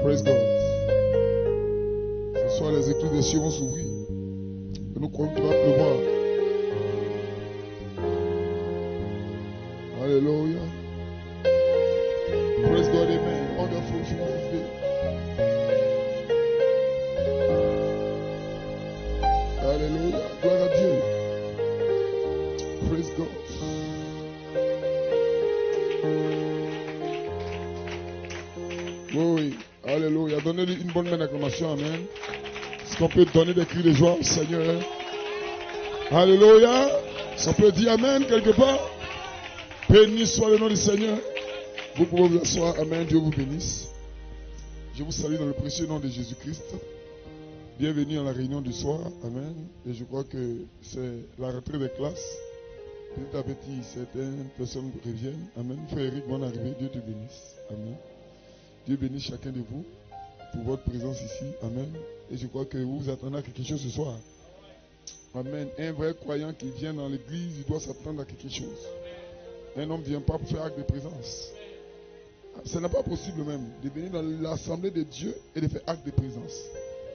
Praise God. Ce soir, les écrits des cieux vont s'ouvrir. Et nous croyons qu'il va pleuvoir. Alléluia. Praise God, amen. Wonderful Jesus day. Alléluia. Gloire à Dieu. Praise God. Oui. Alléluia. Donnez-lui une bonne main d'acclamation. Amen. Est-ce qu'on peut donner des cris de joie au Seigneur? Alléluia. Ça peut dire Amen quelque part. Béni soit le nom du Seigneur. Vous pouvez vous asseoir. Amen. Dieu vous bénisse. Je vous salue dans le précieux nom de Jésus-Christ. Bienvenue à la réunion du soir. Amen. Et je crois que c'est la rentrée des classes. Petit à petit, certaines personnes reviennent. Amen. Frère Eric, bonne arrivée. Dieu te bénisse. Amen. Dieu bénisse chacun de vous pour votre présence ici. Amen. Et je crois que vous vous attendez à quelque chose ce soir. Amen. Un vrai croyant qui vient dans l'église, il doit s'attendre à quelque chose. Un homme ne vient pas pour faire acte de présence. Ce n'est pas possible même de venir dans l'assemblée de Dieu et de faire acte de présence.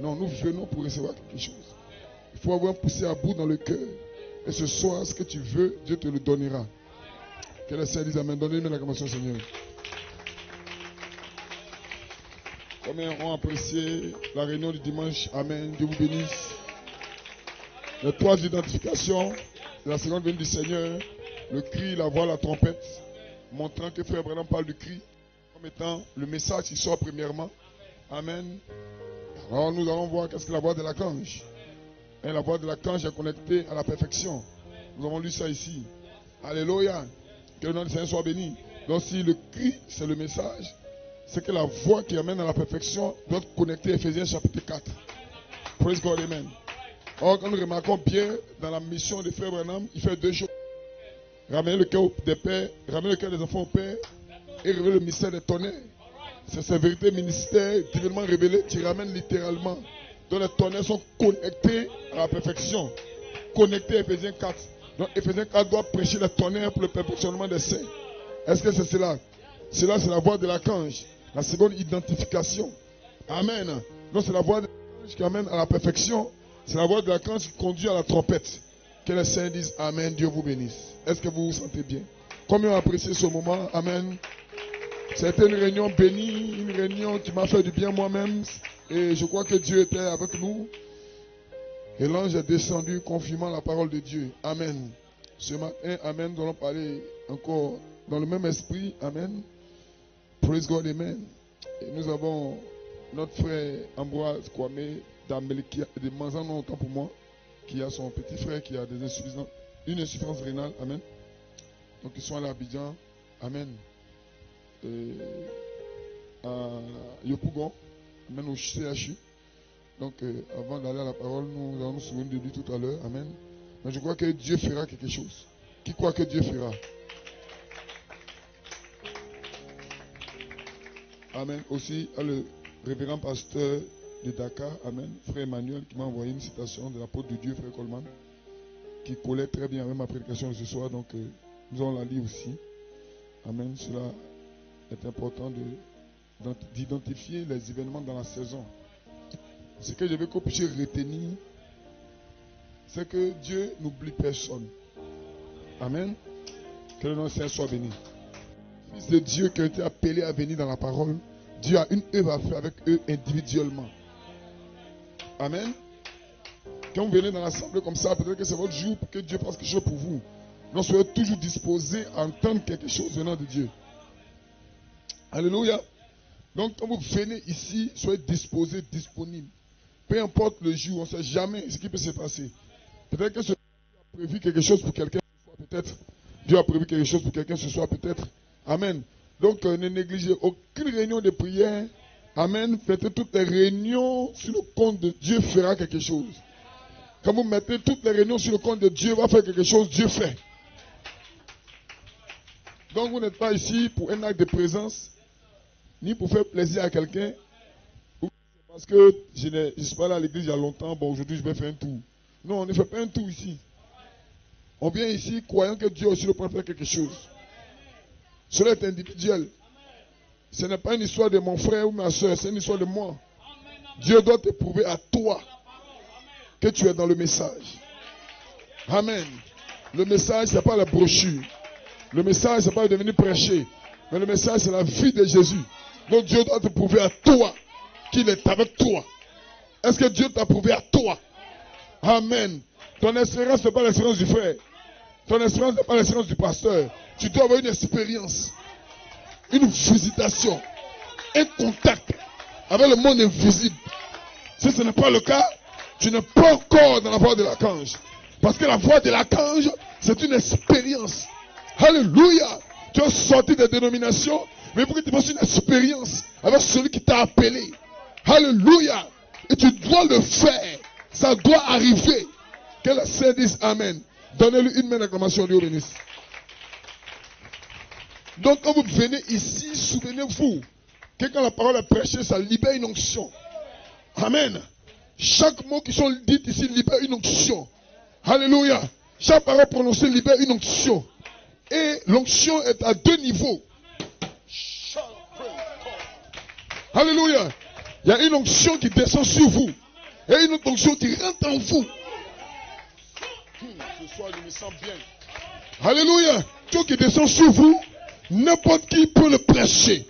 Non, nous venons pour recevoir quelque chose. Il faut avoir poussé à bout dans le cœur. Et ce soir, ce que tu veux, Dieu te le donnera. Que le Seigneur dise Amen. Donnez-nous l'acclamation, Seigneur. Combien ont apprécié la réunion du dimanche? Amen. Dieu vous bénisse. Les trois identifications de la seconde venue du Seigneur, le cri, la voix, la trompette, montrant que Frère Branham parle du cri comme étant le message qui sort premièrement. Amen. Alors nous allons voir qu'est-ce que la voix de l'archange. Et la voix de l'archange est connectée à la perfection. Nous avons lu ça ici. Alléluia. Que le nom du Seigneur soit béni. Donc si le cri, c'est le message, c'est que la voix qui amène à la perfection doit être connectée à Ephésiens chapitre 4. Praise God, amen. Or, quand nous remarquons bien dans la mission de Frère Branham, il fait deux choses. Ramener le cœur des pères, ramener le cœur des enfants au Père et révéler le mystère des tonnerres. C'est ces vérités ministères divinement révélées qui ramènent littéralement. Donc les tonnerres sont connectés à la perfection. Connectés à Ephésiens 4. Donc Ephésiens 4 doit prêcher les tonnerres pour le perfectionnement des saints. Est-ce que c'est cela? Cela, c'est la voix de l'archange. La seconde identification. Amen. Donc c'est la voix de l'archange qui amène à la perfection. C'est la voix de l'archange qui conduit à la trompette. Que les saints disent Amen, Dieu vous bénisse. Est-ce que vous vous sentez bien? Combien ont apprécié ce moment? Amen. C'était une réunion bénie, une réunion qui m'a fait du bien moi-même. Et je crois que Dieu était avec nous. Et l'ange est descendu confirmant la parole de Dieu. Amen. Ce matin, Amen, nous allons parler encore dans le même esprit. Amen. Praise God, Amen. Et nous avons notre frère Ambroise Kwame d'Amélie, de Manzan, non autant pour moi, qui a son petit frère qui a une insuffisance rénale. Amen. Donc ils sont allés à Abidjan. Amen. À Yopougon. Amen, au CHU. Donc avant d'aller à la parole, nous allons nous souvenir de lui tout à l'heure. Amen. Mais je crois que Dieu fera quelque chose. Qui croit que Dieu fera? Amen. Aussi, le révérend pasteur de Dakar, Amen, frère Emmanuel, qui m'a envoyé une citation de l'apôtre de Dieu, frère Coleman, qui collait très bien avec ma prédication de ce soir. Donc, nous allons la lire aussi. Amen. Cela est important d'identifier les événements dans la saison. Ce que je veux que vous puissiez retenir, c'est que Dieu n'oublie personne. Amen. Que le nom du Seigneur soit béni. Fils de Dieu qui ont été appelés à venir dans la parole, Dieu a une œuvre à faire avec eux individuellement. Amen. Quand vous venez dans l'assemblée comme ça, peut-être que c'est votre jour pour que Dieu fasse quelque chose pour vous. Donc soyez toujours disposés à entendre quelque chose venant de Dieu. Alléluia. Donc quand vous venez ici, soyez disposés, disponibles. Peu importe le jour, on ne sait jamais ce qui peut se passer. Peut-être que Dieu a prévu quelque chose pour quelqu'un ce soir, peut-être. Dieu a prévu quelque chose pour quelqu'un ce soir, peut-être. Amen. Donc ne négligez aucune réunion de prière. Amen. Faites toutes les réunions sur le compte de Dieu fera quelque chose. Quand vous mettez toutes les réunions sur le compte de Dieu va faire quelque chose, Dieu fait. Donc vous n'êtes pas ici pour un acte de présence, ni pour faire plaisir à quelqu'un. Parce que je ne suis pas là à l'église il y a longtemps, bon aujourd'hui je vais faire un tour. Non, on ne fait pas un tour ici. On vient ici croyant que Dieu aussi le point de faire quelque chose. Cela est individuel. Ce n'est pas une histoire de mon frère ou ma soeur, c'est une histoire de moi. Dieu doit te prouver à toi que tu es dans le message. Amen. Le message, ce n'est pas la brochure. Le message, ce n'est pas de venir prêcher. Mais le message, c'est la vie de Jésus. Donc Dieu doit te prouver à toi qu'il est avec toi. Est-ce que Dieu t'a prouvé à toi? Amen. Ton espérance n'est pas l'espérance du frère. Ton espérance n'est pas l'espérance du pasteur. Tu dois avoir une expérience, une visitation, un contact avec le monde invisible. Si ce n'est pas le cas, tu n'es pas encore dans la voie de l'archange. Parce que la voie de l'archange, c'est une expérience. Alléluia. Tu as sorti des dénominations, mais pour que tu fasses une expérience avec celui qui t'a appelé. Alléluia. Et tu dois le faire. Ça doit arriver. Que la Seigneur dise Amen. Donnez-lui une main d'acclamation, Dieu bénisse. Donc quand vous venez ici, souvenez-vous que quand la parole est prêchée, ça libère une onction. Amen. Chaque mot qui sont dit ici libère une onction. Alléluia. Chaque parole prononcée libère une onction. Et l'onction est à deux niveaux. Alléluia. Il y a une onction qui descend sur vous. Et une autre onction qui rentre en vous. Ce soir, je me sens bien. Alléluia. Tout qui descend sur vous, n'importe qui peut le prêcher.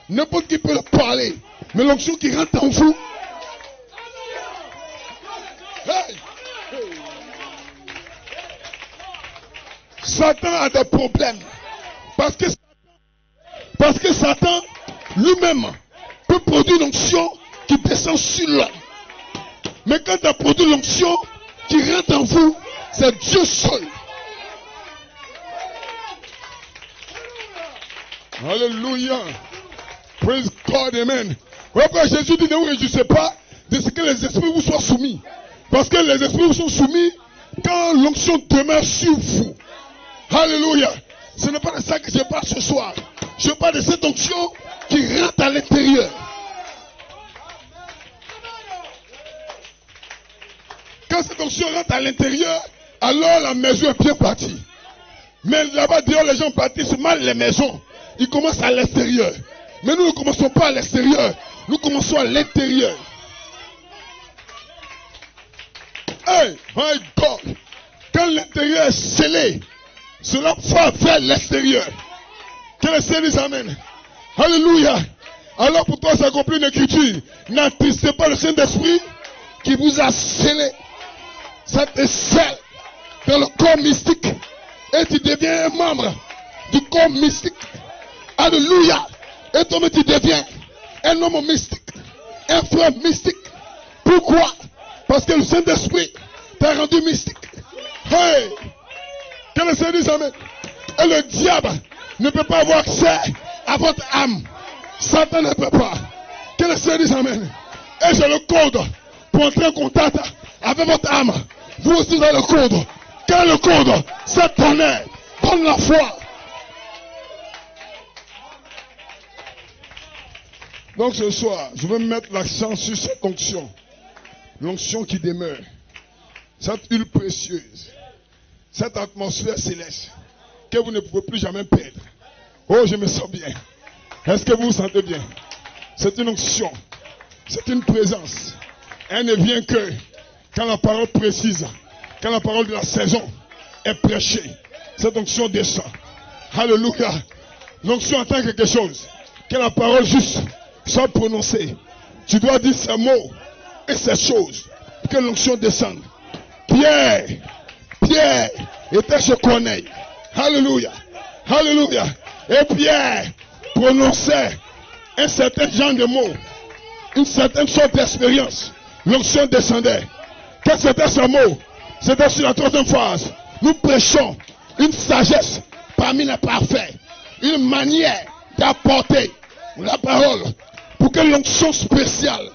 N'importe qui peut le parler. Mais l'onction qui rentre en vous. Hey. Satan a des problèmes. Parce que Satan lui-même peut produire une onction qui descend sur l'homme. Mais quand tu as produit l'onction qui rentre en vous, c'est Dieu seul. Alléluia. Praise God, amen. Pourquoi Jésus dit ne vous réjouissez pas de ce que les esprits vous soient soumis. Parce que les esprits vous sont soumis quand l'onction demeure sur vous. Alléluia. Ce n'est pas de ça que je parle ce soir. Je parle de cette onction qui rentre à l'intérieur. Quand cette onction rentre à l'intérieur, alors la maison est bien bâtie. Mais là-bas, dehors, les gens bâtissent mal les maisons. Ils commencent à l'extérieur. Mais nous ne commençons pas à l'extérieur. Nous commençons à l'intérieur. Hey, my God. Quand l'intérieur est scellé, cela va vers l'extérieur. Que le Seigneur dise Amen. Alléluia. Alors pour toi, ça accomplit une écriture. N'attristez pas le Saint-Esprit qui vous a scellé. Ça te scelle dans le corps mystique. Et tu deviens un membre du corps mystique. Alléluia. Et toi, tu deviens un homme mystique. Un frère mystique. Pourquoi? Parce que le Saint-Esprit t'a rendu mystique. Hey! Que le Seigneur dise Amen. Et le diable ne peut pas avoir accès à votre âme. Satan ne peut pas. Que le Seigneur dise Amen. Et j'ai le code pour entrer en contact avec votre âme. Vous aussi avez le code. Quel est le code? C'est ton air. Donne la foi. Donc ce soir, je veux mettre l'accent sur cette onction. L'onction qui demeure. Cette huile précieuse. Cette atmosphère céleste. Que vous ne pouvez plus jamais perdre. Oh, je me sens bien. Est-ce que vous vous sentez bien? C'est une onction. C'est une présence. Elle ne vient que quand la parole précise, quand la parole de la saison est prêchée. Cette onction descend. Alléluia. L'onction attend quelque chose. Que la parole juste soit prononcée. Tu dois dire ces mots et ces choses. Que l'onction descende. Pierre était chez Corneille. Alléluia. Alléluia. Et Pierre prononçait un certain genre de mots. Une certaine sorte d'expérience. L'onction descendait. Qu'est-ce que c'était ce mot? C'était sur la troisième phase. Nous prêchons une sagesse parmi les parfaits. Une manière d'apporter la parole pour que l'onction spéciale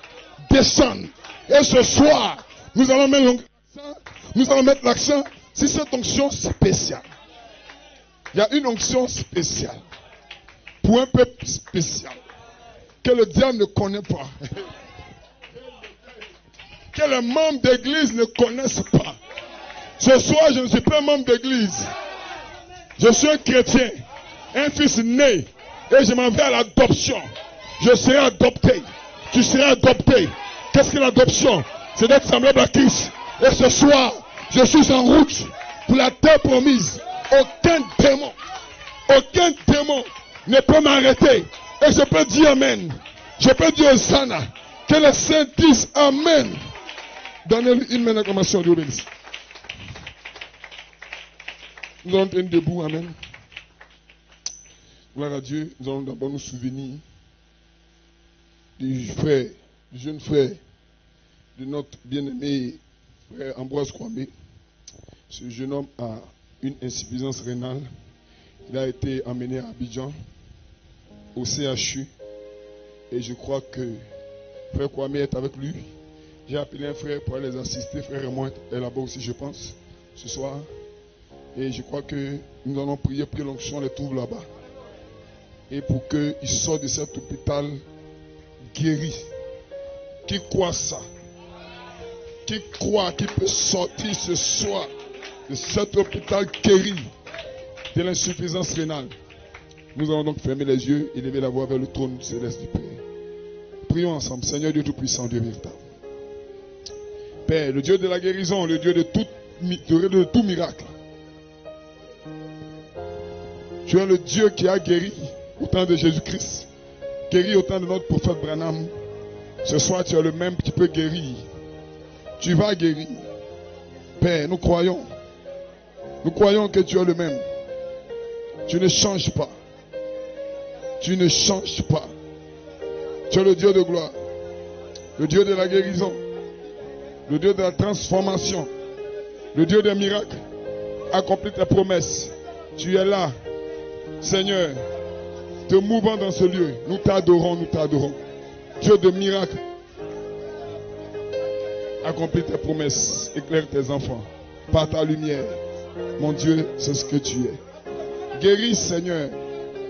descende. Et ce soir, nous allons mettre l'accent sur cette onction spéciale. Il y a une onction spéciale pour un peuple spécial que le diable ne connaît pas. Que les membres d'église ne connaissent pas. Ce soir, je ne suis pas un membre d'église. Je suis un chrétien, un fils né Et je m'en vais à l'adoption. Je serai adopté. Tu seras adopté. Qu'est-ce que l'adoption? C'est d'être semblable à Christ. Et ce soir, je suis en route pour la terre promise. Aucun démon ne peut m'arrêter. Et je peux dire Amen. Je peux dire Hosanna. Que les saints disent Amen. Donnez une main d'acclamation, Dieu bénisse. Nous allons tenir debout, Amen. Gloire à Dieu. Nous allons d'abord nous souvenir du frère, du jeune frère de notre bien-aimé frère Ambroise Kwame. Ce jeune homme a une insuffisance rénale. Il a été emmené à Abidjan, au CHU. Et je crois que frère Kwame est avec lui. J'ai appelé un frère pour aller les assister. Frère Raymond est là-bas aussi, je pense, ce soir. Et je crois que nous allons prier pour que l'onction les trouve là-bas. Et pour qu'ils sortent de cet hôpital guéri. Qui croit ça? Qui croit qu'il peut sortir ce soir de cet hôpital guéri de l'insuffisance rénale? Nous allons donc fermer les yeux et lever la voix vers le trône céleste du Père. Prions ensemble. Seigneur Dieu Tout-Puissant, Dieu véritable. Père, le Dieu de la guérison, le Dieu de tout miracle. Tu es le Dieu qui a guéri au temps de Jésus-Christ, guéri au temps de notre prophète Branham. Ce soir, tu es le même qui peut guérir. Tu vas guérir. Père, nous croyons que tu es le même. Tu ne changes pas. Tu ne changes pas. Tu es le Dieu de gloire, le Dieu de la guérison, le Dieu de la transformation, le Dieu des miracles. Accomplis tes promesses. Tu es là, Seigneur, te mouvant dans ce lieu. Nous t'adorons, nous t'adorons. Dieu de miracles. Accomplis tes promesses, éclaire tes enfants par ta lumière. Mon Dieu, c'est ce que tu es. Guéris, Seigneur,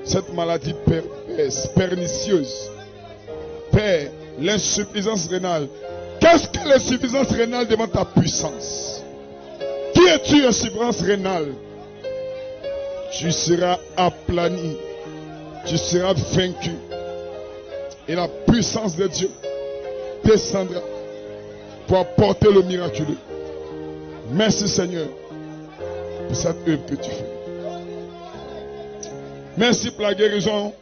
cette maladie pernicieuse. Père, l'insuffisance rénale. Qu'est-ce que l'insuffisance rénale devant ta puissance? Qui es-tu, insuffisance rénale? Tu seras aplani. Tu seras vaincu. Et la puissance de Dieu descendra pour apporter le miraculeux. Merci Seigneur pour cette œuvre que tu fais. Merci pour la guérison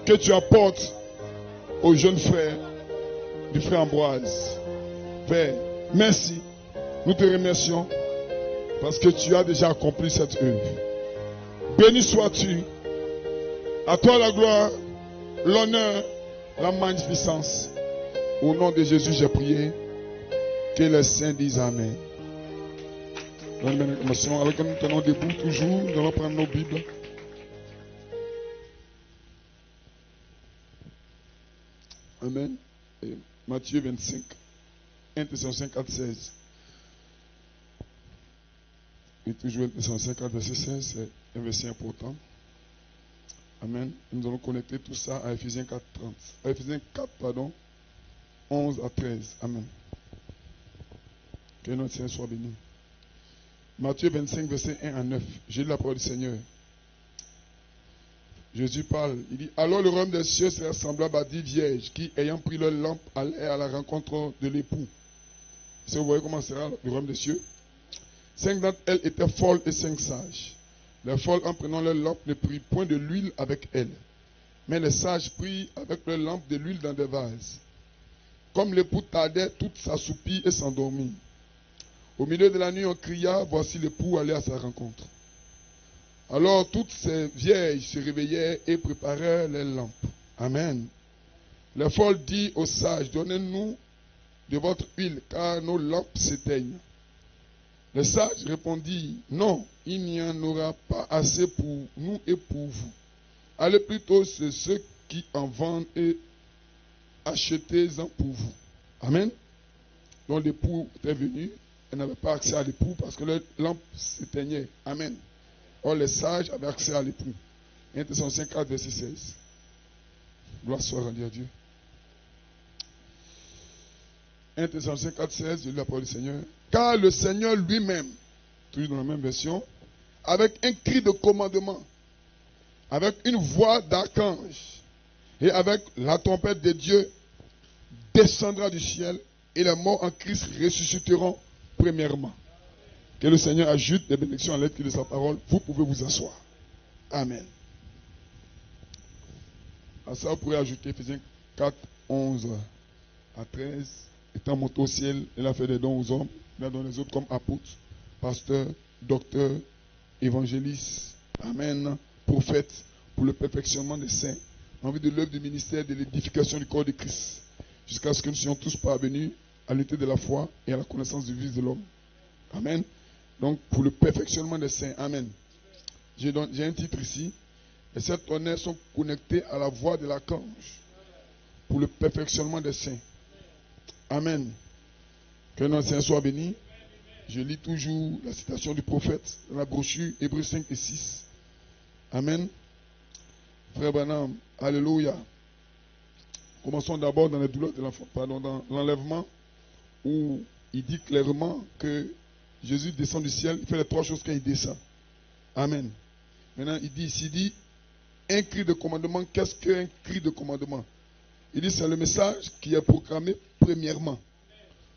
que tu apportes aux jeunes frères du frère Ambroise. Père, merci. Nous te remercions parce que tu as déjà accompli cette œuvre. Béni sois-tu. À toi la gloire, l'honneur, la magnificence. Au nom de Jésus, j'ai prié. Que les saints disent Amen. Alors que nous tenons debout toujours, nous allons prendre nos Bibles. Amen. Et Matthieu 25, 1 Thessaloniciens 4, 16. Et toujours 1 Thessaloniciens 4, verset 16, c'est un verset important. Amen. Nous allons connecter tout ça à Ephésiens 4, 30. À Ephésiens 4, 11 à 13. Amen. Que notre Seigneur soit béni. Matthieu 25, verset 1 à 9. J'ai lu la parole du Seigneur. Jésus parle. Il dit, alors le royaume des cieux sera semblable à 10 vierges qui, ayant pris leur lampe, allaient à la rencontre de l'époux. Si vous voyez comment sera le royaume des cieux. 5 d'entre elles étaient folles et 5 sages. Les folles, en prenant leur lampe, ne prirent point de l'huile avec elles. Mais les sages prirent avec leur lampe de l'huile dans des vases. Comme l'époux tardait, toutes s'assoupirent et s'endormirent. Au milieu de la nuit, on cria, voici l'époux aller à sa rencontre. Alors toutes ces vieilles se réveillèrent et préparèrent les lampes. Amen. Les folles dirent aux sages, donnez-nous de votre huile, car nos lampes s'éteignent. Les sages répondirent, non, il n'y en aura pas assez pour nous et pour vous. Allez plutôt chez ceux qui en vendent et achetez-en pour vous. Amen. Donc l'époux était venu, elle n'avait pas accès à l'époux parce que leur lampe s'éteignait. Amen. Or les sages avaient accès à l'époux. 1 Thessaloniciens 4, verset 16. Gloire soit rendue à Dieu. 1 Thessaloniciens 4, 16, je lis la parole du Seigneur. Car le Seigneur lui-même, toujours dans la même version, avec un cri de commandement, avec une voix d'archange et avec la trompette de Dieu, descendra du ciel et les morts en Christ ressusciteront premièrement. Que le Seigneur ajoute des bénédictions à l'aide de sa parole. Vous pouvez vous asseoir. Amen. À ça, vous pouvez ajouter Ephésiens 4, 11 à 13. Étant monté au ciel, il a fait des dons aux hommes. Il a donné les autres comme apôtres, pasteurs, docteurs, évangélistes. Amen. Prophètes, pour le perfectionnement des saints, en vue de l'œuvre du ministère de l'édification du corps de Christ, jusqu'à ce que nous soyons tous parvenus à l'unité de la foi et à la connaissance du Fils de l'homme. Amen. Donc, pour le perfectionnement des saints. Amen. J'ai un titre ici. Et ces tonnerres sont connectés à la voix de l'archange pour le perfectionnement des saints. Amen. Que notre Seigneur soit béni. Je lis toujours la citation du prophète dans la brochure Hébreux 5 et 6. Amen. Frère Branham, alléluia. Commençons d'abord dans les douleurs de l'enfant, dans l'enlèvement, où il dit clairement que Jésus descend du ciel, il fait les trois choses quand il descend. Amen. Maintenant, il dit, un cri de commandement. Qu'est-ce qu'un cri de commandement? Il dit, c'est le message qui est proclamé premièrement.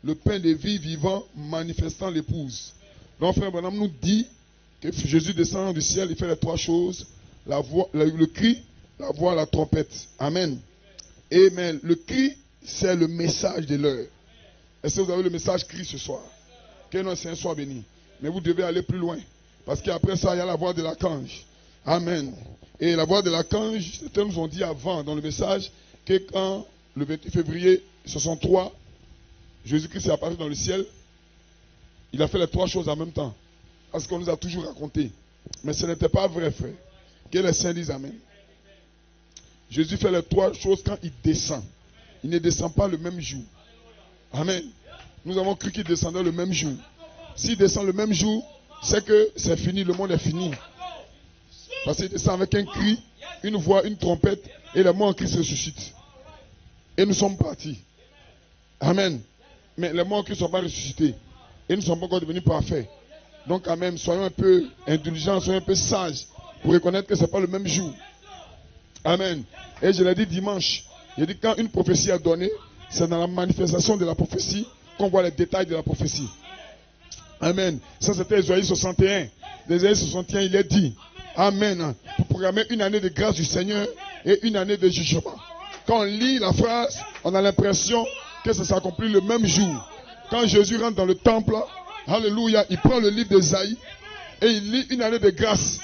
Le pain de vie vivant manifestant l'épouse. Donc, frère Branham nous dit que Jésus descend du ciel, il fait les trois choses. La voix, le cri, la voix, la trompette. Amen. Amen. Le cri, c'est le message de l'heure. Est-ce que vous avez le message cri ce soir? Que notre Seigneur soit béni. Mais vous devez aller plus loin. Parce qu'après ça, il y a la voix de l'archange. Amen. Et la voix de l'archange, certains nous ont dit avant dans le message que quand le 28 février 63, Jésus-Christ est apparu dans le ciel, il a fait les trois choses en même temps. Parce qu'on nous a toujours raconté. Mais ce n'était pas vrai, frère. Que les saints disent Amen. Jésus fait les trois choses quand il descend. Il ne descend pas le même jour. Amen. Nous avons cru qu'il descendait le même jour. S'il descend le même jour, c'est que c'est fini, le monde est fini. Parce qu'il descend avec un cri, une voix, une trompette, et les morts en Christ ressuscitent. Et nous sommes partis. Amen. Mais les morts en Christ ne sont pas ressuscités. Et nous ne sommes pas encore devenus parfaits. Donc, amen, soyons un peu indulgents, soyons un peu sages pour reconnaître que ce n'est pas le même jour. Amen. Et je l'ai dit dimanche. J'ai dit quand une prophétie est donnée, c'est dans la manifestation de la prophétie qu'on voit les détails de la prophétie. Amen. Ça, c'était Ésaïe 61. Ésaïe 61, il est dit. Amen. Pour programmer une année de grâce du Seigneur et une année de jugement. Quand on lit la phrase, on a l'impression que ça s'accomplit le même jour. Quand Jésus rentre dans le temple, alléluia, il prend le livre d'Ésaïe et il lit une année de grâce.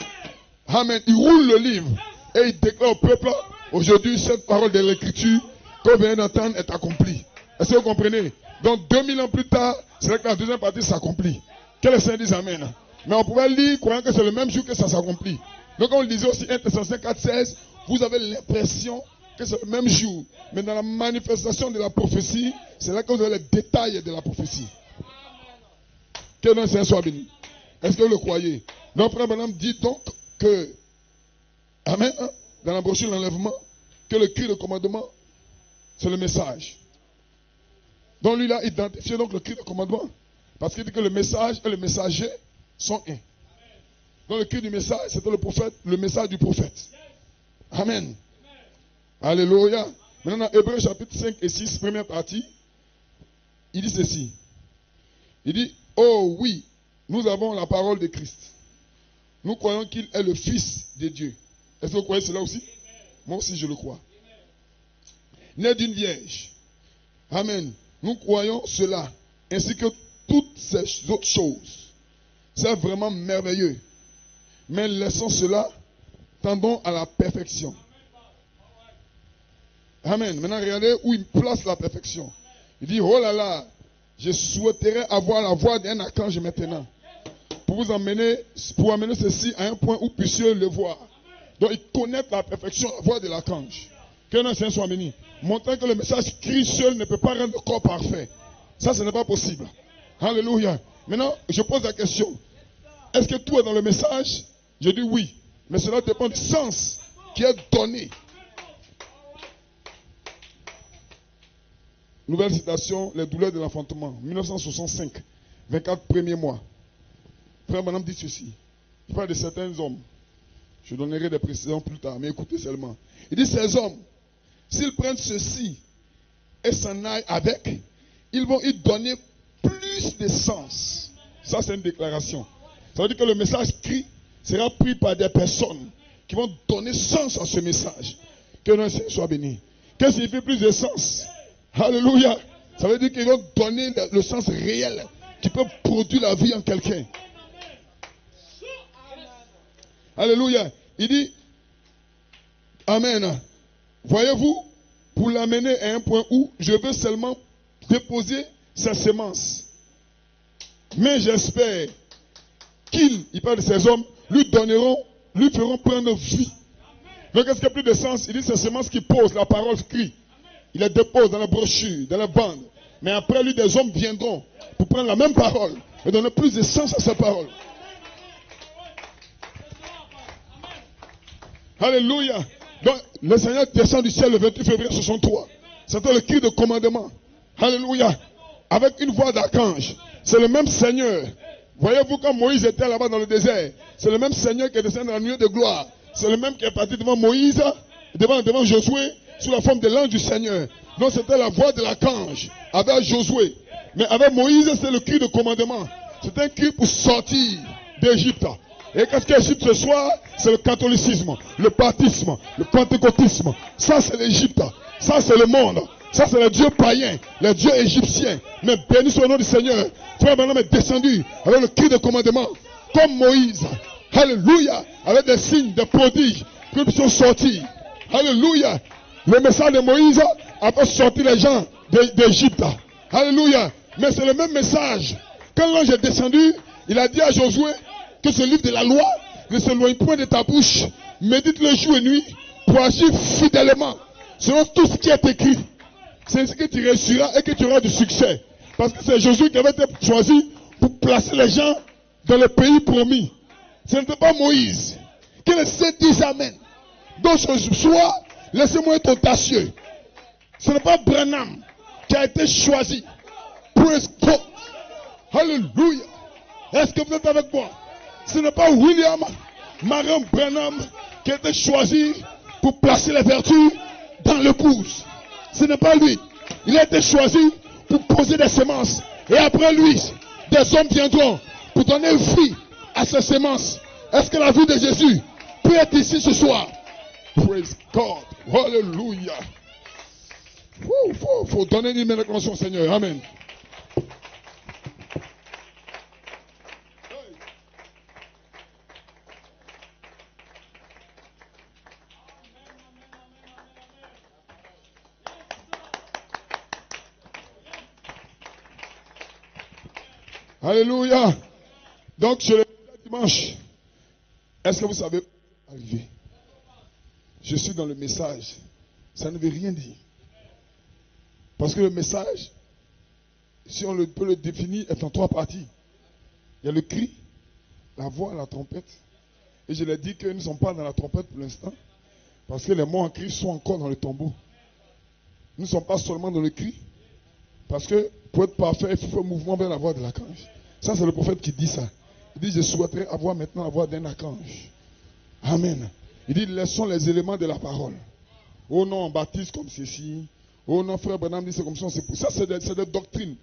Amen. Il roule le livre et il déclare au peuple, aujourd'hui, cette parole de l'Écriture que vous venez d'entendre est accomplie. Est-ce que vous comprenez? Donc 2000 ans plus tard, c'est vrai que la deuxième partie s'accomplit. Que les saints disent Amen. Mais on pouvait lire croyant que c'est le même jour que ça s'accomplit. Donc on le disait aussi 1 Thessaloniciens 4:16, vous avez l'impression que c'est le même jour. Mais dans la manifestation de la prophétie, c'est là que vous avez les détails de la prophétie. Que notre Seigneur soit béni. Est-ce que vous le croyez? Donc frère Branham dit donc que, Amen, hein, dans la brochure de l'enlèvement, que le cri de commandement, c'est le message. Donc lui, il a identifié donc le cri de commandement. Parce qu'il dit que le message et le messager sont un. Donc le cri du message, c'était le prophète, le message du prophète. Amen. Alléluia. Maintenant, dans Hébreux chapitre 5 et 6, première partie, il dit ceci. Il dit, oh oui, nous avons la parole de Christ. Nous croyons qu'il est le Fils de Dieu. Est-ce que vous croyez cela aussi? Moi aussi, je le crois. Né d'une vierge. Amen. Nous croyons cela, ainsi que toutes ces autres choses. C'est vraiment merveilleux. Mais laissons cela, tendons à la perfection. Amen. Maintenant, regardez où il place la perfection. Il dit, oh là là, je souhaiterais avoir la voix d'un archange maintenant. Pour vous amener ceci à un point où vous puissiez le voir. Donc, il connaît la perfection, la voix de l'archange. Que notre Seigneur soit béni. Montrant que le message Christ seul ne peut pas rendre le corps parfait. Ça, ce n'est pas possible. Alléluia. Maintenant, je pose la question. Est-ce que tout est dans le message? Je dis oui. Mais cela dépend du sens qui est donné. Nouvelle citation, les douleurs de l'enfantement. 1965, 24 premiers mois. Frère Madame dit ceci. Il parle de certains hommes Je donnerai des précisions plus tard, mais écoutez seulement. Il dit, ces hommes, s'ils prennent ceci et s'en aillent avec, ils vont y donner plus de sens. Ça, c'est une déclaration. Ça veut dire que le message écrit sera pris par des personnes qui vont donner sens à ce message. Que notre Seigneur soit béni. Qu'est-ce qui signifie plus de sens? Alléluia. Ça veut dire qu'ils vont donner le sens réel qui peut produire la vie en quelqu'un. Alléluia. Il dit, Amen. Voyez-vous, pour l'amener à un point où je veux seulement déposer sa semence. Mais j'espère qu'ils, il parle de ces hommes, lui feront prendre vie. Donc est-ce qu'il y a plus de sens? Il dit c'est semence qui pose, la parole crie. Il les dépose dans la brochure, dans la bande. Mais après lui, des hommes viendront pour prendre la même parole et donner plus de sens à sa parole. Alléluia. Donc le Seigneur descend du ciel le 28 février 63. C'était le cri de commandement. Alléluia. Avec une voix d'archange. C'est le même Seigneur. Voyez-vous quand Moïse était là-bas dans le désert. C'est le même Seigneur qui est descendu dans la nuée de gloire. C'est le même qui est parti devant Moïse, devant Josué, sous la forme de l'ange du Seigneur. Donc c'était la voix de l'archange avec Josué. Mais avec Moïse, c'est le cri de commandement. C'est un cri pour sortir d'Égypte. Et qu'est-ce qu'Égypte ce soir? C'est le catholicisme, le baptisme, le pentecôtisme. Ça c'est l'Égypte. Ça c'est le monde. Ça c'est le Dieu païen, le Dieu égyptien. Mais béni soit le nom du Seigneur. Frère Branham est descendu avec le cri de commandement. Comme Moïse. Alléluia. Avec des signes, des prodiges. Que nous puissions sortir. Alléluia. Le message de Moïse a fait sortir les gens d'Égypte. Alléluia. Mais c'est le même message. Quand l'ange est descendu, il a dit à Josué que ce livre de la loi ne s'éloigne point de ta bouche. Médite le jour et nuit pour agir fidèlement selon tout ce qui est écrit. C'est ce que tu réussiras et que tu auras du succès. Parce que c'est Josué qui avait été choisi pour placer les gens dans le pays promis. Ce n'était pas Moïse. Que les saints disent Amen. Donc ce soir, laissez-moi être audacieux. Ce n'est pas Branham qui a été choisi. Praise God. Alléluia. Est-ce que vous êtes avec moi? Ce n'est pas William Marion Branham qui a été choisi pour placer les vertus dans l'épouse. Ce n'est pas lui. Il a été choisi pour poser des semences. Et après lui, des hommes viendront pour donner vie à ces semences. Est-ce que la vie de Jésus peut être ici ce soir? Praise God. Hallelujah. Faut donner une réclamation au Seigneur. Amen. Alléluia. Donc, je le dimanche. Est-ce que vous savez arriver? Je suis dans le message. Ça ne veut rien dire. Parce que le message, si on peut le définir, est en 3 parties. Il y a le cri, la voix, la trompette. Et je l'ai dit que nous ne sommes pas dans la trompette pour l'instant. Parce que les mots en cri sont encore dans le tombeau. Nous ne sommes pas seulement dans le cri. Parce que pour être parfait, il faut faire un mouvement vers la voix de l'archange. Ça, c'est le prophète qui dit ça. Il dit, je souhaiterais avoir maintenant la voix d'un archange. Amen. Il dit, laissons les éléments de la parole. Oh non, on baptise comme ceci. Oh non, frère Branham dit c'est comme ça. Ça, c'est des doctrines.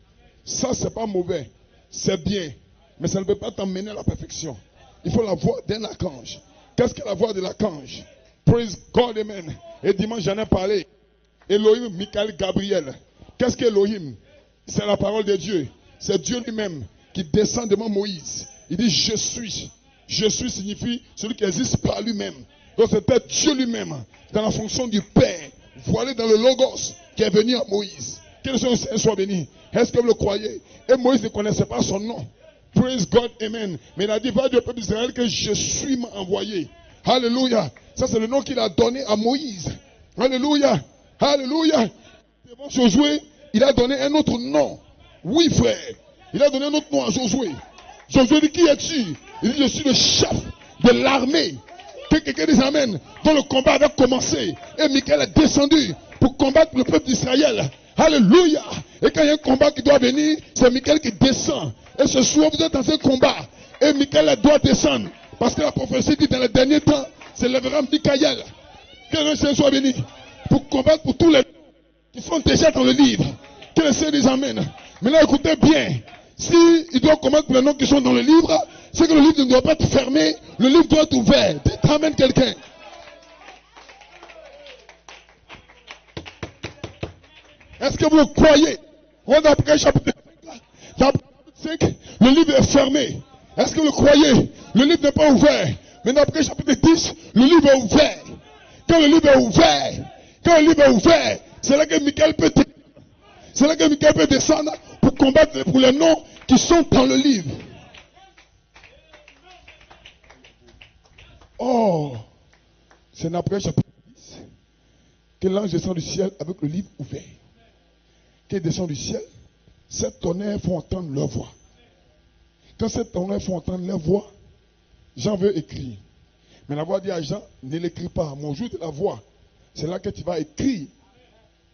Ça, c'est pas mauvais. C'est bien. Mais ça ne peut pas t'emmener à la perfection. Il faut la voix d'un archange. Qu'est-ce que la voix de l'archange? Praise God, amen. Et dimanche, j'en ai parlé. Elohim, Michael, Gabriel. Qu'est-ce qu'Elohim? C'est la parole de Dieu. C'est Dieu lui-même qui descend devant Moïse. Il dit je suis. Je suis signifie celui qui existe par lui-même. Donc c'était Dieu lui-même dans la fonction du Père, voilé dans le Logos qui est venu à Moïse. Que le Seigneur soit béni. Est-ce que vous le croyez? Et Moïse ne connaissait pas son nom. Praise God, amen. Mais il a dit, va du peuple d'Israël que je suis envoyé. Alléluia. Ça c'est le nom qu'il a donné à Moïse. Alléluia. Alléluia. Devant Josué, il a donné un autre nom. Oui, frère. Il a donné un autre nom à Josué. Josué dit, qui es-tu? Il dit, je suis le chef de l'armée. Que quelqu'un dise amen. Dont le combat avait commencé. Et Michael est descendu pour combattre le peuple d'Israël. Alléluia. Et quand il y a un combat qui doit venir, c'est Michael qui descend. Et ce soir, vous êtes dans un combat. Et Michael doit descendre. Parce que la prophétie dit dans les derniers temps, s'élèvera Michael. Que le Seigneur soit béni. Pour combattre pour tous les qui sont déjà dans le livre. Que le Seigneur les amène. Maintenant, écoutez bien. Si il doit combattre pour les noms qui sont dans le livre, c'est que le livre ne doit pas être fermé. Le livre doit être ouvert. Dites amen quelqu'un. Est-ce que vous le croyez? On a pris chapitre 5, le livre est fermé. Est-ce que vous le croyez? Le livre n'est pas ouvert. Mais d'après chapitre 10, le livre est ouvert. Quand le livre est ouvert, c'est là que Michael peut descendre pour combattre pour les noms qui sont dans le livre. Oh, c'est d'après chapitre 10 que l'ange descend du ciel avec le livre ouvert. Qu'il descend du ciel, sept tonnerres font entendre leur voix. Quand sept tonnerres font entendre leur voix, Jean veut écrire. Mais la voix dit à Jean, ne l'écris pas. Mon jour de la voix, c'est là que tu vas écrire.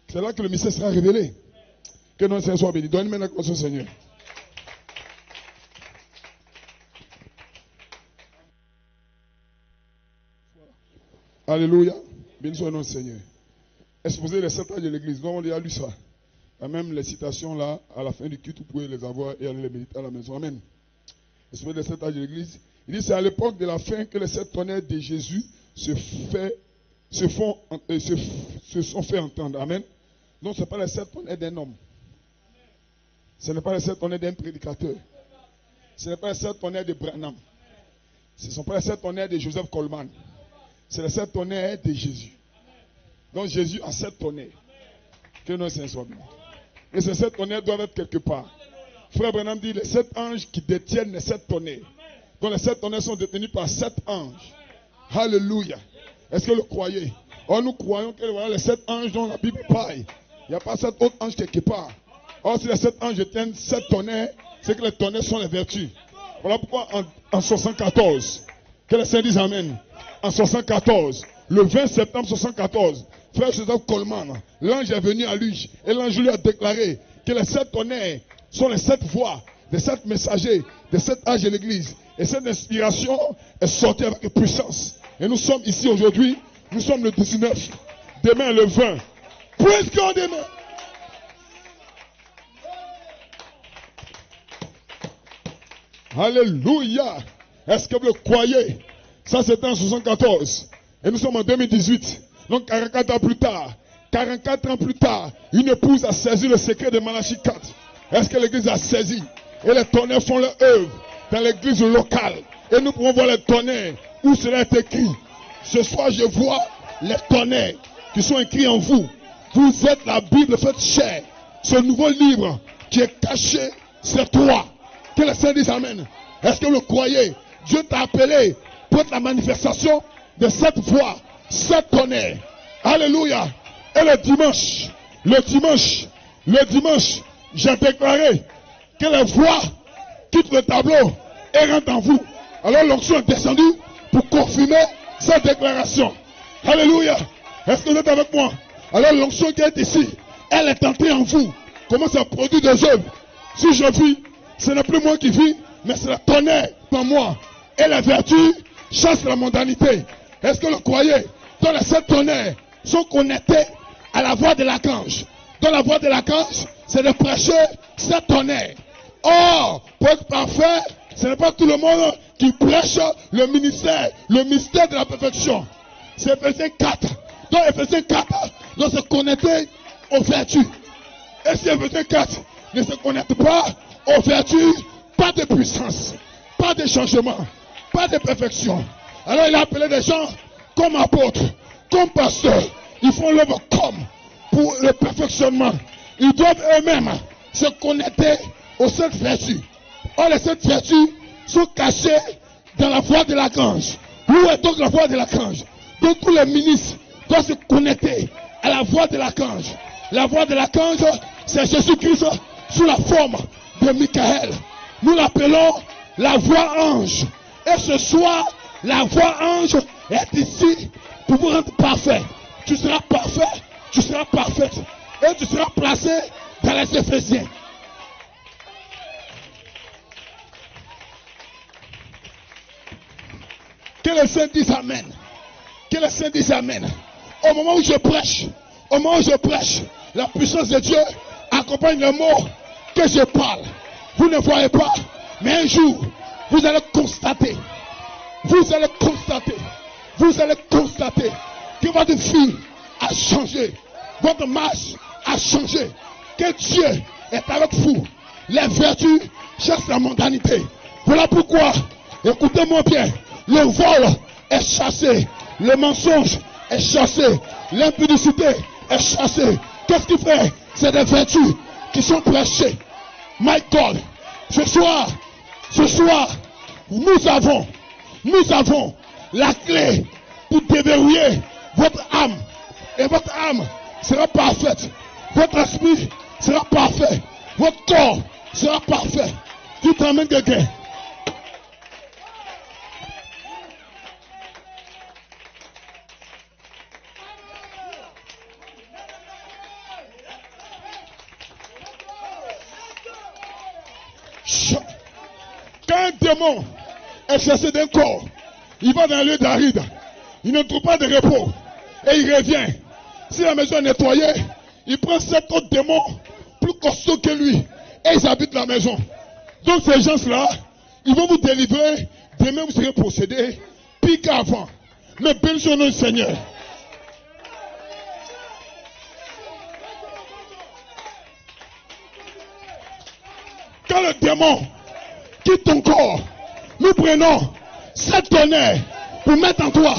C'est là que le mystère sera révélé. Que notre Seigneur soit béni. Donne-moi la gloire au Seigneur. Alléluia. Béni soit notre Seigneur. Exposer les sept âges de l'église. Nous avons déjà lu ça. Et même les citations là, à la fin du culte, vous pouvez les avoir et aller les méditer à la maison. Amen. Exposer les sept âges de l'église. Il dit c'est à l'époque de la fin que les sept tonnerres de Jésus se sont fait entendre. Amen. Donc ce n'est pas les sept tonnerres d'un homme. Ce n'est pas les sept tonnerres d'un prédicateur. Ce n'est pas les sept tonnerres de Branham. Ce ne sont pas les sept tonnerres de Joseph Coleman. C'est les sept tonnerres de Jésus. Donc Jésus a sept tonnerres. Que notre Seigneur soit béni. Et ces sept tonnerres doivent être quelque part. Frère Branham dit les sept anges qui détiennent les sept tonnerres. Donc les sept tonnerres sont détenus par sept anges. Alléluia. Est-ce que vous le croyez? Or nous croyons que voilà les sept anges dont la Bible parle. Il n'y a pas sept autres anges quelque part. Or si les sept anges détiennent sept tonnerres, c'est que les tonnerres sont les vertus. Voilà pourquoi en 74, que les saints disent amen. En 74, le 20 septembre 74, frère Joseph Coleman, l'ange est venu à lui et l'ange lui a déclaré que les sept tonnerres sont les sept voix des sept messagers, des sept âges de l'église. Et cette inspiration est sortie avec puissance. Et nous sommes ici aujourd'hui, nous sommes le 19, demain le 20. Praise God, amen. Alléluia. Est-ce que vous le croyez? Ça c'était en 74. Et nous sommes en 2018. Donc 44 ans plus tard. 44 ans plus tard, une épouse a saisi le secret de Malachie 4. Est-ce que l'église a saisi? Et les tonnerres font leur œuvre dans l'église locale. Et nous pouvons voir les tonnerres où cela est écrit. Ce soir, je vois les tonnerres qui sont écrits en vous. Vous êtes la Bible faite chair. Ce nouveau livre qui est caché, c'est toi. Que les saints disent amen. Est-ce que vous le croyez? Dieu t'a appelé pour être la manifestation de cette voix, cette tonnerre. Alléluia. Et le dimanche, j'ai déclaré que les voix quittent le tableau et rentrent en vous. Alors l'onction est descendue pour confirmer cette déclaration. Alléluia. Est-ce que vous êtes avec moi? Alors l'onction qui est ici, elle est entrée en vous. Comment ça produit des œuvres? Si je vis, ce n'est plus moi qui vis, mais c'est la tonnerre par moi. Et la vertu chasse la mondanité. Est-ce que vous le croyez? Donc les sept tonnerres sont connectés à la voix de l'archange. Dans la voix de l'archange, c'est de prêcher sept tonnerres. Or, pour être parfait, ce n'est pas tout le monde qui prêche le ministère, le mystère de la perfection. C'est Ephésiens 4. Donc Ephésiens 4 doit se connecter aux vertus. Et si Ephésiens 4 ne se connecte pas aux vertus, pas de puissance, pas de changement, pas de perfection. Alors il a appelé des gens comme apôtres, comme pasteurs. Ils font l'œuvre comme pour le perfectionnement. Ils doivent eux-mêmes se connecter aux sept vertus. Or les sept vertus sont cachées dans la voix de l'archange. Où est donc la voix de l'archange? Donc tous les ministres doivent se connecter à la voix de l'archange. La voix de l'archange, c'est Jésus-Christ sous la forme de Michael. Nous l'appelons la voix ange. Et ce soir, la voix ange est ici pour vous rendre parfait. Tu seras parfait, tu seras parfaite. Et tu seras placé dans les Éphésiens. Que les saints disent amen. Que les saints disent Amen. Au moment où je prêche, la puissance de Dieu accompagne le mot que je parle. Vous ne voyez pas, mais un jour, vous allez constater que votre vie a changé, votre marche a changé, que Dieu est avec vous. Les vertus chassent la mondanité. Voilà pourquoi, écoutez-moi bien, le vol est chassé, le mensonge est chassé, l'impudicité est chassée. Qu'est-ce qu'il fait? C'est des vertus qui sont prêchées. My God, ce soir, nous avons la clé pour déverrouiller votre âme. Et votre âme sera parfaite. Votre esprit sera parfait. Votre corps sera parfait. Tu t'emmènes quelqu'un. Quand un démon est chassé d'un corps, il va dans un lieu d'aride. Il ne trouve pas de repos. Et il revient. Si la maison est nettoyée, il prend 7 autres démons plus costauds que lui. Et ils habitent la maison. Donc ces gens-là, ils vont vous délivrer. Demain, vous serez possédés pire qu'avant. Mais bénissons le Seigneur. Quand le démon quitte ton corps, nous prenons 7 tonnerres pour mettre en toi.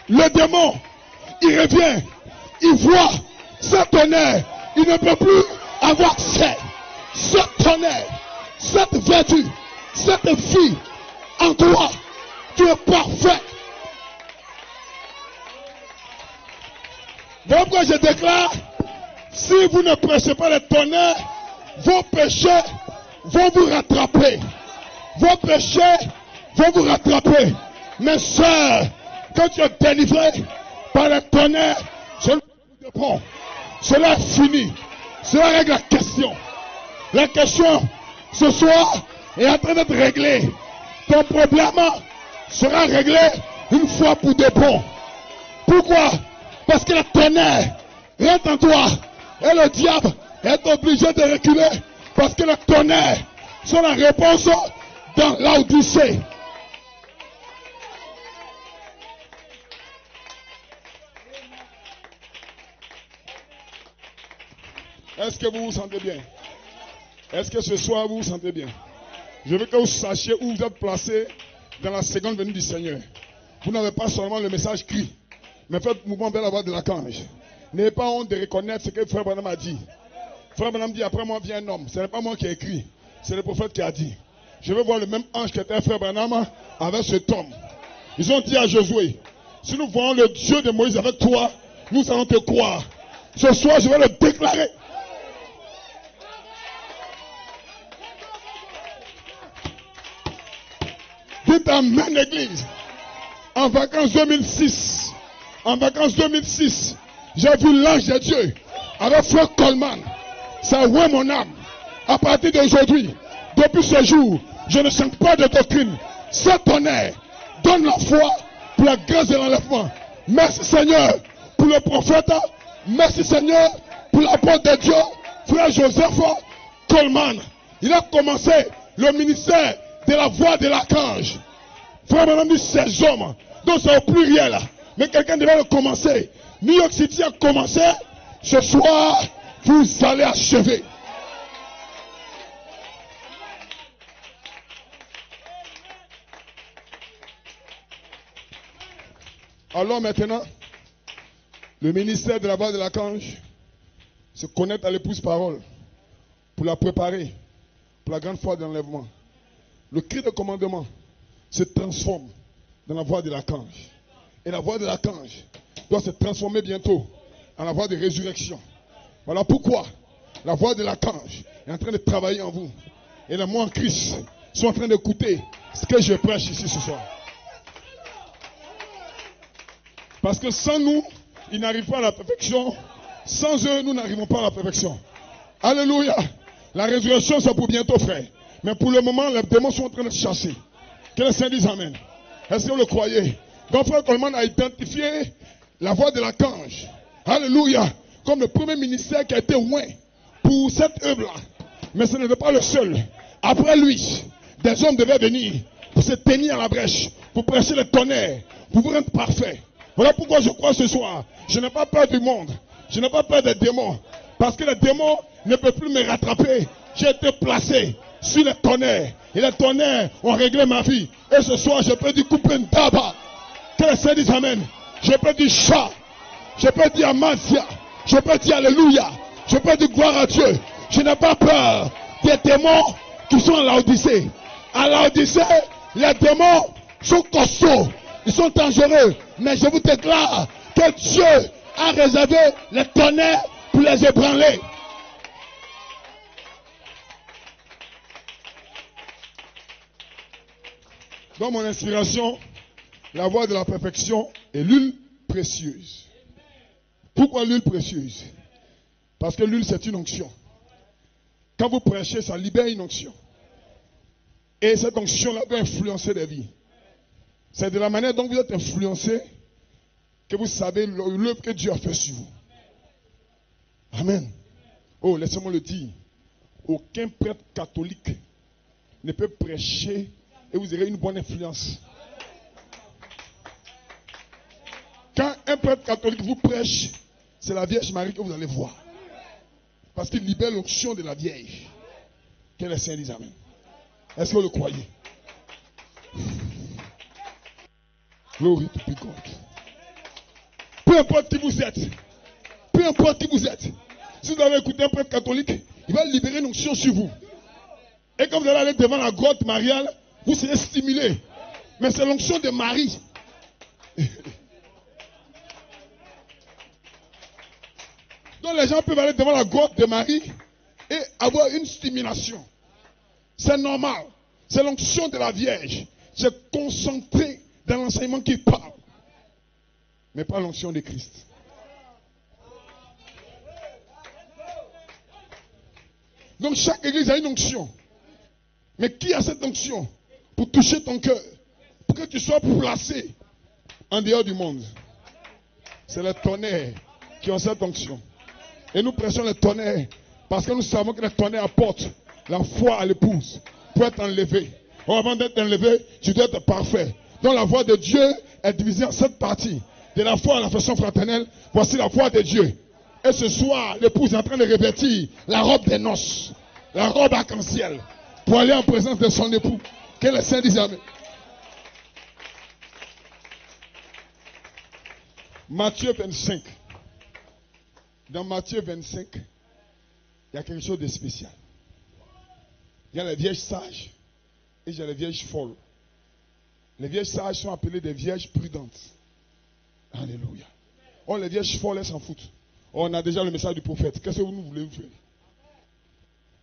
Le démon, il revient, il voit 7 tonnerres, il ne peut plus avoir accès. 7 tonnerres, 7 vertus, 7 filles en toi. Tu es parfait. Voilà pourquoi je déclare, si vous ne prêchez pas les tonnerres, vos péchés vont vous rattraper. Vos péchés vont vous rattraper. Mes soeurs, quand tu es délivré par les tonnerres, je ne réponds. Cela est fini. Cela règle la question. La question, ce soir, est en train d'être réglée. Ton problème sera réglé une fois pour de bon. Pourquoi? Parce que la tonnerre rentre en toi. Et le diable est obligé de reculer. Parce que la tonnerre sont la réponse dans l'Odyssée. Est-ce que vous vous sentez bien? Est-ce que ce soir vous vous sentez bien? Je veux que vous sachiez où vous êtes placé dans la seconde venue du Seigneur. Vous n'avez pas seulement le message cri, mais faites mouvement vers la voix de l'archange. N'ayez pas honte de reconnaître ce que Frère Branham a dit. Frère Branham dit, après moi vient un homme. Ce n'est pas moi qui ai écrit, c'est le prophète qui a dit. Je veux voir le même ange qui était Frère Branham avec cet homme. Ils ont dit à Josué, si nous voyons le Dieu de Moïse avec toi, nous allons te croire. Ce soir, je vais le déclarer. Dites amen, l'église. En vacances 2006, j'ai vu l'ange de Dieu avec Frère Coleman. Ça ouait mon âme. À partir d'aujourd'hui, depuis ce jour, je ne sens pas de doctrine. C'est tonnerre. Donne la foi pour la grâce de l'enlèvement. Merci Seigneur pour le prophète. Merci Seigneur pour l'apôtre de Dieu, Frère Joseph Coleman. Il a commencé le ministère de la voix de l'archange. Frère Branham dit ces hommes. Donc c'est au pluriel. Mais quelqu'un devait le commencer. New York City a commencé. Ce soir, vous allez achever. Alors maintenant, le ministère de la voix de l'archange se connecte à l'épouse parole pour la préparer pour la grande foi de l'enlèvement. Le cri de commandement se transforme dans la voix de l'archange. Et la voix de l'archange doit se transformer bientôt en la voix de résurrection. Voilà pourquoi la voix de l'archange est en train de travailler en vous. Et les mots en Christ sont en train d'écouter ce que je prêche ici ce soir. Parce que sans nous, ils n'arrivent pas à la perfection. Sans eux, nous n'arrivons pas à la perfection. Alléluia. La résurrection, c'est pour bientôt, frère. Mais pour le moment, les démons sont en train de chasser. Que le Seigneur dise Amen. Est-ce que vous le croyez? Donc, frère Coleman a identifié la voix de l'archange. Alléluia. Comme le premier ministère qui a été oint pour cette œuvre-là. Mais ce n'était pas le seul. Après lui, des hommes devaient venir pour se tenir à la brèche, pour prêcher le tonnerre, pour vous rendre parfait. Voilà pourquoi je crois ce soir, je n'ai pas peur du monde, je n'ai pas peur des démons, parce que les démons ne peuvent plus me rattraper. J'ai été placé sur le tonnerre, et les tonnerres ont réglé ma vie. Et ce soir, je peux dire couper une tabac. Que le Seigneur dise Amen. Je peux dire chat, je peux dire Amasia, je peux dire Alléluia, je peux dire gloire à Dieu. Je n'ai pas peur des démons qui sont à l'Odyssée. À l'Odyssée, les démons sont costauds, ils sont dangereux. Mais je vous déclare que Dieu a réservé les tonnerres pour les ébranler. Dans mon inspiration, la voie de la perfection est l'huile précieuse. Pourquoi l'huile précieuse? Parce que l'huile, c'est une onction. Quand vous prêchez, ça libère une onction. Et cette onction-là peut influencer des vies. C'est de la manière dont vous êtes influencé que vous savez l'œuvre que Dieu a fait sur vous. Amen. Oh, laissez-moi le dire. Aucun prêtre catholique ne peut prêcher et vous aurez une bonne influence. Quand un prêtre catholique vous prêche, c'est la Vierge Marie que vous allez voir. Parce qu'il libère l'onction de la Vierge. Que les saints disent Amen. Est-ce que vous le croyez? Glory to be God. Peu importe qui vous êtes. Peu importe qui vous êtes. Si vous avez écouté un prêtre catholique, il va libérer une onction sur vous. Et quand vous allez aller devant la grotte mariale, vous serez stimulé. Mais c'est l'onction de Marie. Donc les gens peuvent aller devant la grotte de Marie et avoir une stimulation. C'est normal. C'est l'onction de la Vierge. C'est concentré dans l'enseignement qui parle. Mais pas l'onction de Christ. Donc chaque église a une onction. Mais qui a cette onction pour toucher ton cœur? Pour que tu sois placé en dehors du monde. C'est le tonnerre qui a cette onction. Et nous prêchons le tonnerre parce que nous savons que le tonnerre apporte la foi à l'épouse pour être enlevé. Or, avant d'être enlevé, tu dois être parfait. Donc la voix de Dieu est divisée en 7 parties. De la foi à l'affection fraternelle, voici la voix de Dieu. Et ce soir, l'épouse est en train de revêtir la robe des noces, la robe arc-en-ciel, pour aller en présence de son époux. Que le Saint dise Amen. Matthieu 25. Dans Matthieu 25, il y a quelque chose de spécial. Il y a les vierges sages et il y a les vierges folles. Les vierges sages sont appelées des vierges prudentes. Alléluia. Oh, les vierges folles, elles s'en foutent. Oh, on a déjà le message du prophète. Qu'est-ce que vous voulez faire?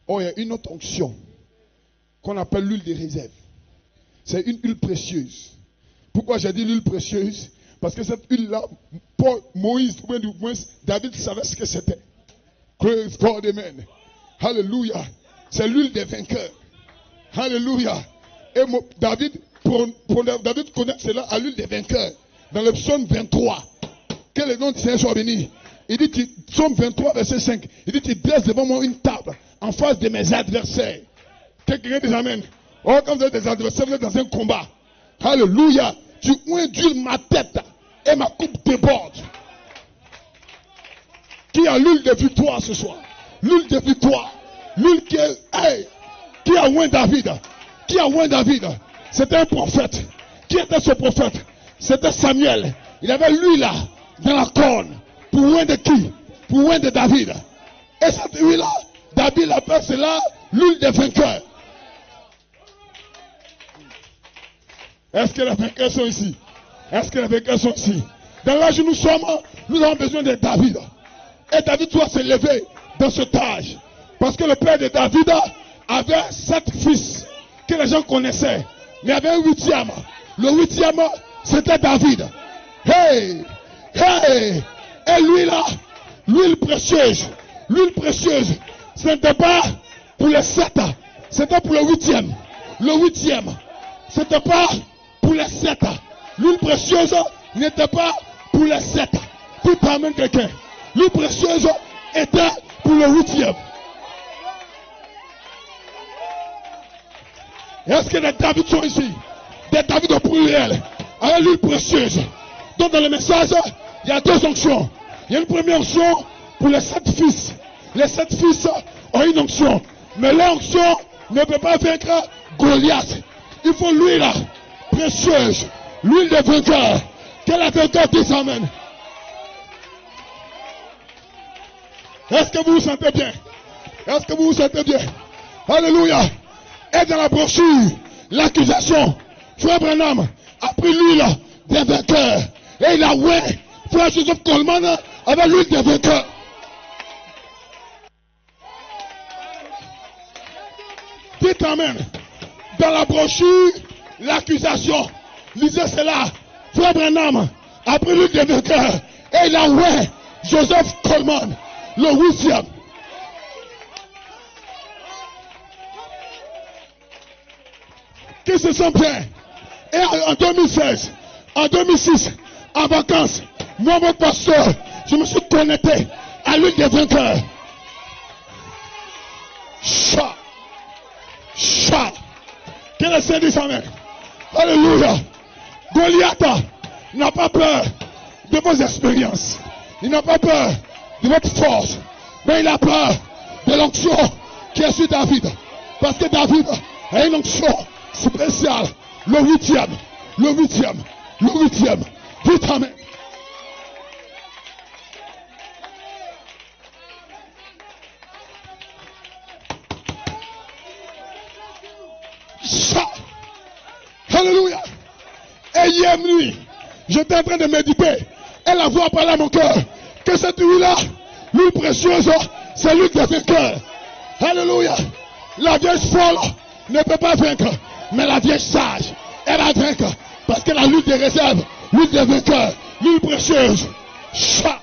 Oh, il y a une autre onction qu'on appelle l'huile de réserve. C'est une huile précieuse. Pourquoi j'ai dit l'huile précieuse? Parce que cette huile-là, Moïse, David savait ce que c'était. Praise God, amen. Alléluia. C'est l'huile des vainqueurs. Alléluia. Et David connaît cela à l'huile des vainqueurs. Dans le psaume 23. Que le nom du Seigneur soit béni. Il dit, psaume 23, verset 5. Il dit, tu dresses devant moi une table en face de mes adversaires. Quelqu'un dit Amen. Oh, quand vous êtes des adversaires, vous êtes dans un combat. Alléluia. Tu induis ma tête et ma coupe déborde. Qui a l'huile de victoire ce soir? L'huile de victoire. L'huile qui est, qui a oint David. Qui a oint David? C'était un prophète. Qui était ce prophète? C'était Samuel. Il avait l'huile là, dans la corne. Pour oint de qui? Pour oint de David. Et cette huile là, David appelle cela l'huile des vainqueurs. Est-ce que les vainqueurs sont ici? Est-ce que les vainqueurs sont ici? Dans l'âge où nous sommes, nous avons besoin de David. Et David doit se lever dans cet âge. Parce que le père de David avait 7 fils que les gens connaissaient. Mais il y avait un 8e. Le 8e, c'était David. Hey! Hey! Et lui là, l'huile précieuse, ce n'était pas pour les 7. C'était pour le 8e. Le 8e. C'était pas pour les 7. L'huile précieuse n'était pas pour les 7. Tout amène quelqu'un. L'huile précieuse était pour le 8e. Est-ce que des David sont ici? Des David au pluriel. Avec l'huile précieuse. Donc dans le message, il y a 2 onctions. Il y a une première onction pour les 7 fils. Les 7 fils ont une onction. Mais l'onction ne peut pas vaincre Goliath. Il faut l'huile précieuse. L'huile de vainqueur. Quel est vainqueur dit amen? Est-ce que vous vous sentez bien? Est-ce que vous vous sentez bien? Alléluia. Et dans la brochure, l'accusation, Frère Branham a pris l'huile des vainqueurs. Et il a oué Frère Joseph Coleman avec l'huile des vainqueurs. Dites amen. Dans la brochure, l'accusation, lisez cela. Frère Branham a pris l'huile des vainqueurs. Et il a oué Joseph Coleman, le 8e. Qui se sent bien? Et en 2016, en 2006, en vacances, moi, mon pasteur, je me suis connecté à l'huile des vainqueurs. Chat. Chat. Que le Seigneur dise amen. Alléluia. Goliath n'a pas peur de vos expériences. Il n'a pas peur de votre force. Mais il a peur de l'onction qui est sur David. Parce que David a une onction spéciale. Le 8e. Le 8e. Le 8e. Dites amen. Alléluia. Et hier nuit, j'étais en train de méditer. Et la voix parlait à mon cœur. Que cette huile-là, l'huile précieuse, c'est l'huile des vainqueurs. Alléluia. La vieille folle ne peut pas vaincre. Mais la vieille sage, elle va vaincre. Parce que la lutte des réserves, l'huile des vainqueurs, l'huile précieuse. Chat.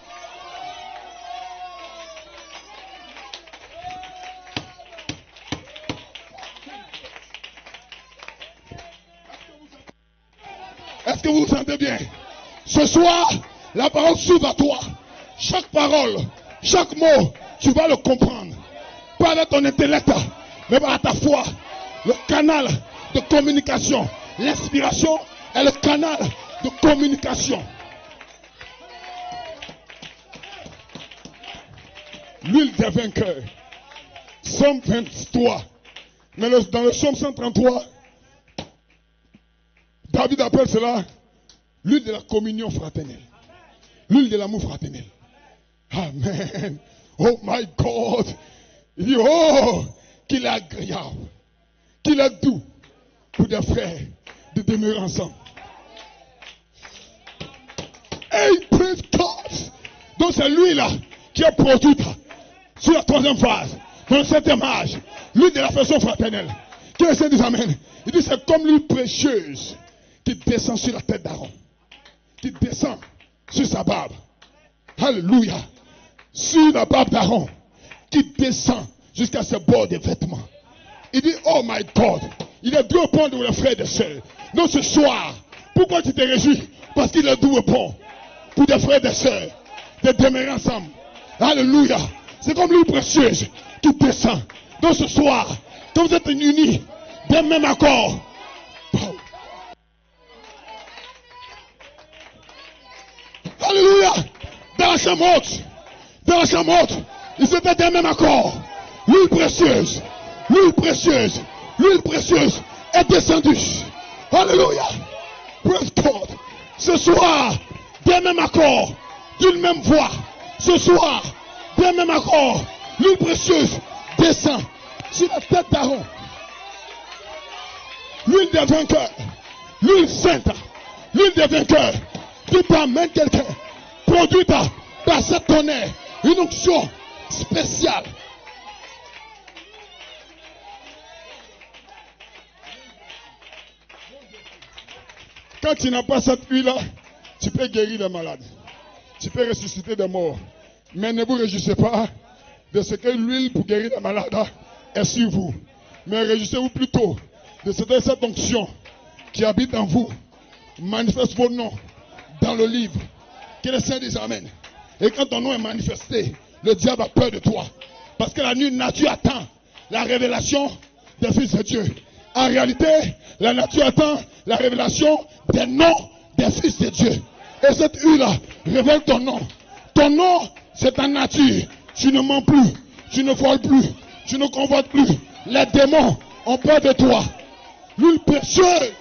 Est-ce que vous vous sentez bien? Ce soir, la parole s'ouvre à toi. Chaque parole, chaque mot, tu vas le comprendre. Pas avec ton intellect, mais par ta foi. Le canal de communication. L'inspiration est le canal de communication. L'huile des vainqueurs. Somme 23. Mais dans le Somme 133, David appelle cela l'huile de la communion fraternelle. L'huile de l'amour fraternel. Amen. Oh my God. Il dit, oh, qu'il est agréable, qu'il est doux pour des frères de demeurer ensemble. Hey, praise God. Donc c'est lui là qui est produite sur la 3e phase, dans le 7e âge, l'huile de l'affection fraternelle. Qui essaie de amen? Il dit c'est comme l'huile précieuse qui descend sur la tête d'Aaron, qui descend sur sa barbe. Alléluia. Sur la barbe d'Aaron, qui descend jusqu'à ses bords des vêtements. Il dit, oh my God, il est doux bon pour les frères et les sœurs. Donc ce soir, pourquoi tu te réjouis? Parce qu'il est doux bon pour des frères et des sœurs de demeurer ensemble. Alléluia. C'est comme l'huile précieuse qui descend. Donc ce soir, quand vous êtes unis d'un même accord, alléluia, dans la chambre haute, ils étaient d'un même accord. L'huile précieuse est descendue. Alléluia. Praise God. Ce soir, d'un même accord, d'une même voix. Ce soir, d'un même accord, l'huile précieuse descend sur la tête d'Aaron. L'huile des vainqueurs, l'huile sainte, l'huile des vainqueurs, qui t'amène quelqu'un, produite par cette tonnerre, une onction spéciale. Quand tu n'as pas cette huile-là, tu peux guérir les malades. Tu peux ressusciter des morts. Mais ne vous réjouissez pas de ce que l'huile pour guérir les malades est sur vous. Mais réjouissez-vous plutôt de cette onction qui habite en vous. Manifeste vos noms dans le livre. Que les saints disent Amen. Et quand ton nom est manifesté, le diable a peur de toi. Parce que la nature attend la révélation des fils de Dieu. En réalité, la nature attend la révélation des noms des fils de Dieu. Et cette huile-là révèle ton nom. Ton nom, c'est ta nature. Tu ne mens plus. Tu ne voles plus. Tu ne convoites plus. Les démons ont peur de toi. L'huile précieuse.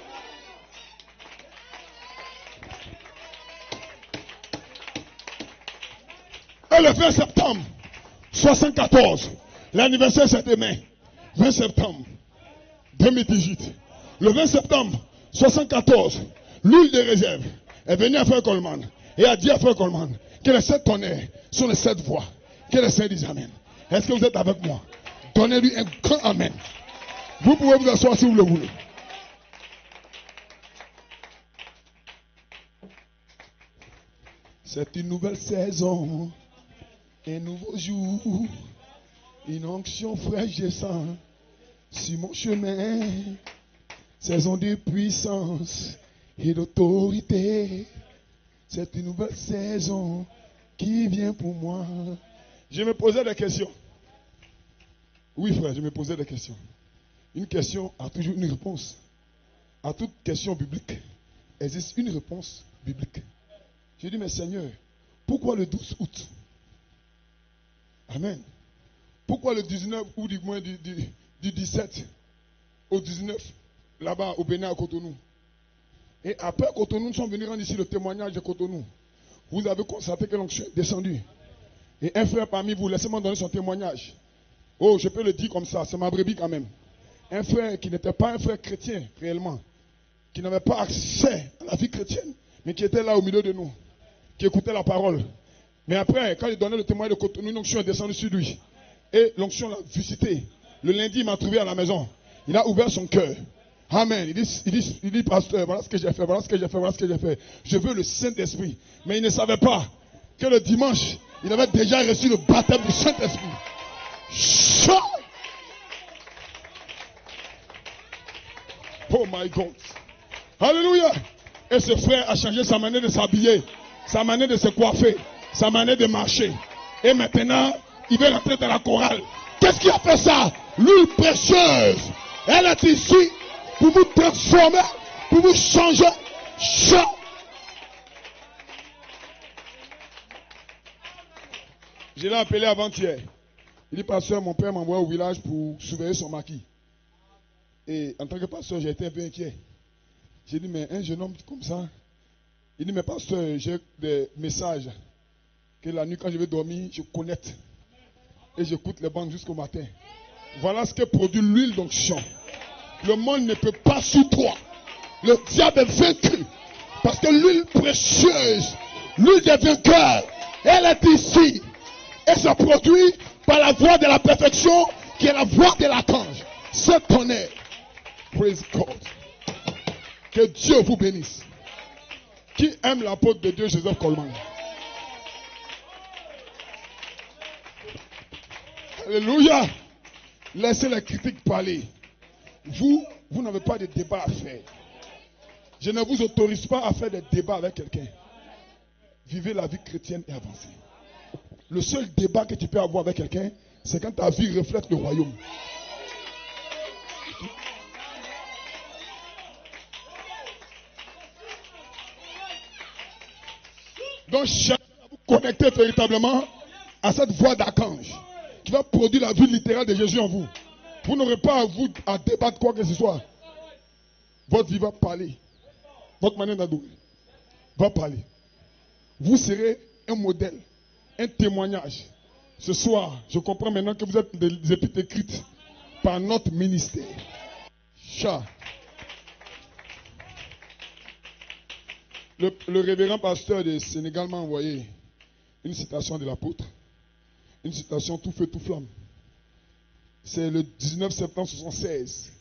Et le 20 septembre 74, l'anniversaire c'est demain. 20 septembre 2018. Le 20 septembre 74, l'huile de réserve est venue à Frère Coleman et a dit à Frère Coleman que les 7 tonnerres sont les 7 voix. Que les saints disent Amen. Est-ce que vous êtes avec moi? Donnez-lui un grand Amen. Vous pouvez vous asseoir si vous le voulez. C'est une nouvelle saison, un nouveau jour, une onction fraîche descend sur mon chemin, saison de puissance et d'autorité. C'est une nouvelle saison qui vient pour moi. Je me posais des questions. Oui, frère, je me posais des questions. Une question a toujours une réponse. À toute question biblique, existe une réponse biblique. J'ai dit, mais Seigneur, pourquoi le 12 août? Amen. Pourquoi le 19 ou du moins du 17 au 19, là-bas au Bénin à Cotonou? Et après Cotonou, nous sommes venus rendre ici le témoignage de Cotonou. Vous avez constaté que l'onction est descendue. Et un frère parmi vous, laissez-moi donner son témoignage. Oh, je peux le dire comme ça, c'est ma brebis quand même. Un frère qui n'était pas un frère chrétien, réellement. Qui n'avait pas accès à la vie chrétienne, mais qui était là au milieu de nous. Qui écoutait la parole. Mais après, quand il donnait le témoignage de Cotonou, l'onction est descendue sur lui. Et l'onction l'a visité. Le lundi, il m'a trouvé à la maison. Il a ouvert son cœur. Amen. Il dit, pasteur, voilà ce que j'ai fait, voilà ce que j'ai fait, voilà ce que j'ai fait. Je veux le Saint-Esprit. Mais il ne savait pas que le dimanche, il avait déjà reçu le baptême du Saint-Esprit. Oh my God. Alléluia. Et ce frère a changé sa manière de s'habiller, sa manière de se coiffer, sa manière de marcher. Et maintenant, il veut rentrer dans la chorale. Qu'est-ce qui a fait ça? L'huile précieuse. Elle est ici pour vous transformer, pour vous changer. Je l'ai appelé avant-hier. Il dit, pasteur, mon père m'envoie au village pour surveiller son maquis. Et en tant que pasteur, j'ai été un peu inquiet. J'ai dit, mais un jeune homme comme ça. Il dit, mais pasteur, j'ai des messages que la nuit, quand je vais dormir, je connecte. Et j'écoute les bandes jusqu'au matin. Voilà ce que produit l'huile d'onction. Le monde ne peut pas sur toi. Le diable est vaincu. Parce que l'huile précieuse, l'huile des vainqueurs, elle est ici. Et se produit par la voix de la perfection, qui est la voix de l'archange. C'est tonnerre. Praise God. Que Dieu vous bénisse. Qui aime l'apôtre de Dieu, Joseph Coleman? Alléluia. Laissez les critiques parler. Vous n'avez pas de débat à faire. Je ne vous autorise pas à faire des débats avec quelqu'un. Vivez la vie chrétienne et avancez. Le seul débat que tu peux avoir avec quelqu'un, c'est quand ta vie reflète le royaume. Donc, cherchez à vous connecter véritablement à cette voix d'archange qui va produire la vie littérale de Jésus en vous. Vous n'aurez pas à débattre quoi que ce soit. Votre vie va parler. Votre manière d'adorer va parler. Vous serez un modèle, un témoignage. Ce soir, je comprends maintenant que vous êtes des épîtres écrites par notre ministère. Chat. Le révérend pasteur de Sénégal m'a envoyé une citation de l'apôtre. Une citation tout feu, tout flamme. C'est le 19 septembre 1976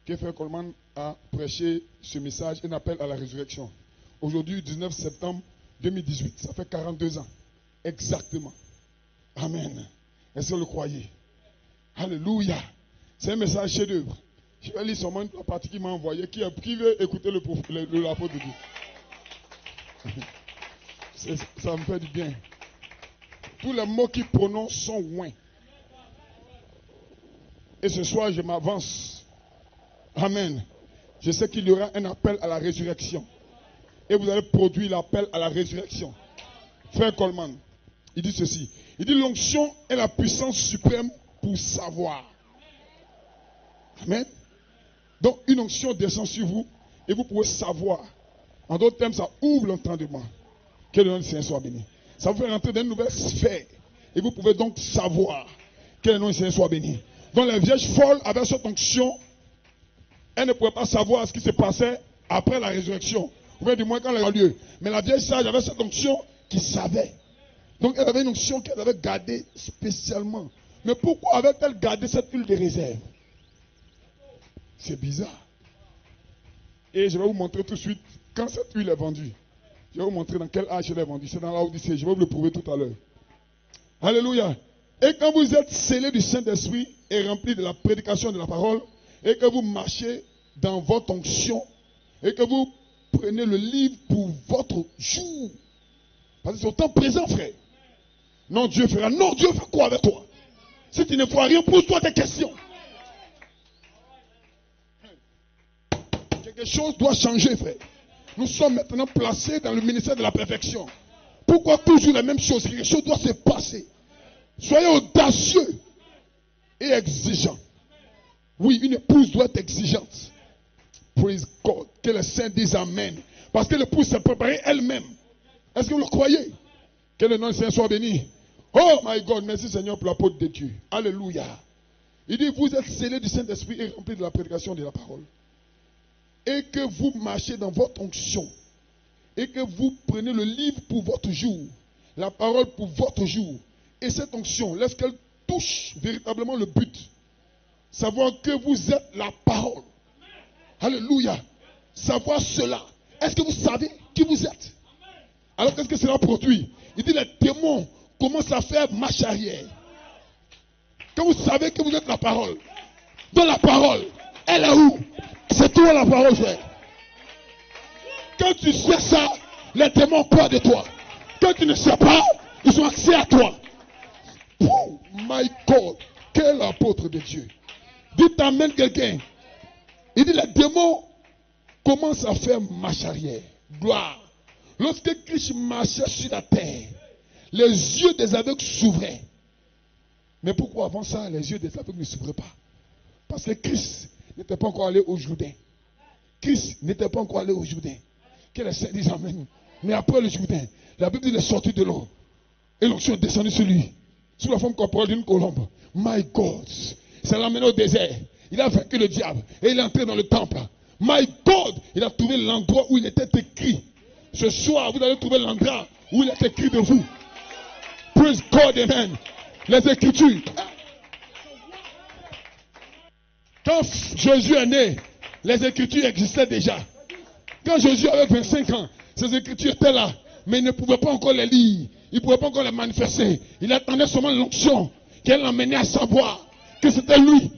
que Frère Coleman a prêché ce message, un appel à la résurrection. Aujourd'hui, 19 septembre 2018, ça fait 42 ans. Exactement. Amen. Est-ce que vous le croyez? Alléluia. C'est un message chef-d'œuvre. Je vais lire seulement la partie qu'il m'a envoyée, qui veut écouter l'apôtre de Dieu. Ça me fait du bien. Tous les mots qu'il prononce sont loin. Et ce soir, je m'avance. Amen. Je sais qu'il y aura un appel à la résurrection. Et vous allez produire l'appel à la résurrection. Frère Coleman, il dit ceci. Il dit l'onction est la puissance suprême pour savoir. Amen. Donc une onction descend sur vous et vous pouvez savoir. En d'autres termes, ça ouvre l'entendement. Que le nom du Seigneur soit béni. Ça vous fait rentrer dans une nouvelle sphère. Et vous pouvez donc savoir. Que le nom du Seigneur soit béni. Donc les vierges folles avec cette onction, elles ne pouvaient pas savoir ce qui se passait après la résurrection. Ou bien du moins quand elle a eu lieu. Mais la vieille sage avait cette onction qui savait. Donc elle avait une onction qu'elle avait gardée spécialement. Mais pourquoi avait-elle gardé cette huile de réserve? C'est bizarre. Et je vais vous montrer tout de suite quand cette huile est vendue. Je vais vous montrer dans quel âge elle est vendue. C'est dans la Odyssée. Je vais vous le prouver tout à l'heure. Alléluia. Et quand vous êtes scellés du Saint-Esprit et remplis de la prédication de la parole, et que vous marchez dans votre onction, et que vous prenez le livre pour votre jour. Parce que c'est au temps présent, frère. Non, Dieu fera. Non, Dieu fait quoi avec toi? Si tu ne vois rien, pose-toi des questions. Quelque chose doit changer, frère. Nous sommes maintenant placés dans le ministère de la perfection. Pourquoi toujours la même chose? Quelque chose doit se passer. Soyez audacieux et exigeants. Oui, une épouse doit être exigeante. Praise God. Que les saints disent Amen. Parce que l'épouse s'est préparée elle-même. Est-ce que vous le croyez? Que le nom du Seigneur soit béni. Oh my God, merci Seigneur pour l'apôtre de Dieu. Alléluia. Il dit, vous êtes scellés du Saint-Esprit et remplis de la prédication de la parole. Et que vous marchez dans votre onction. Et que vous prenez le livre pour votre jour. La parole pour votre jour. Et cette onction, lorsqu'elle touche véritablement le but, savoir que vous êtes la parole. Alléluia. Savoir cela. Est-ce que vous savez qui vous êtes? Alors qu'est-ce que cela produit? Il dit les démons commencent à faire marche arrière. Quand vous savez que vous êtes la parole. Dans la parole, elle est où? C'est toi la parole, frère. Quand tu sais ça, les démons ont peur de toi. Quand tu ne sais pas, ils ont accès à toi. Oh my God, quel apôtre de Dieu. Dites Amen quelqu'un. Il dit les démons commencent à faire marche arrière. Gloire. Lorsque Christ marchait sur la terre, les yeux des aveugles s'ouvraient. Mais pourquoi avant ça, les yeux des aveugles ne s'ouvraient pas? Parce que Christ n'était pas encore allé au Jourdain. Christ n'était pas encore allé au Jourdain. Que les saints disent Amen. Mais après le Jourdain, la Bible dit qu'il est sorti de l'eau. Et l'onction est descendue sur lui. Sous la forme corporelle d'une colombe. My God. C'est l'amené au désert. Il a vaincu le diable. Et il est entré dans le temple. My God. Il a trouvé l'endroit où il était écrit. Ce soir, vous allez trouver l'endroit où il est écrit de vous. Praise God, amen. Les Écritures. Quand Jésus est né, les Écritures existaient déjà. Quand Jésus avait 25 ans, ces Écritures étaient là. Mais il ne pouvait pas encore les lire. Il ne pouvait pas encore les manifester. Il attendait seulement l'onction qu'elle l'emmenait à savoir que c'était lui.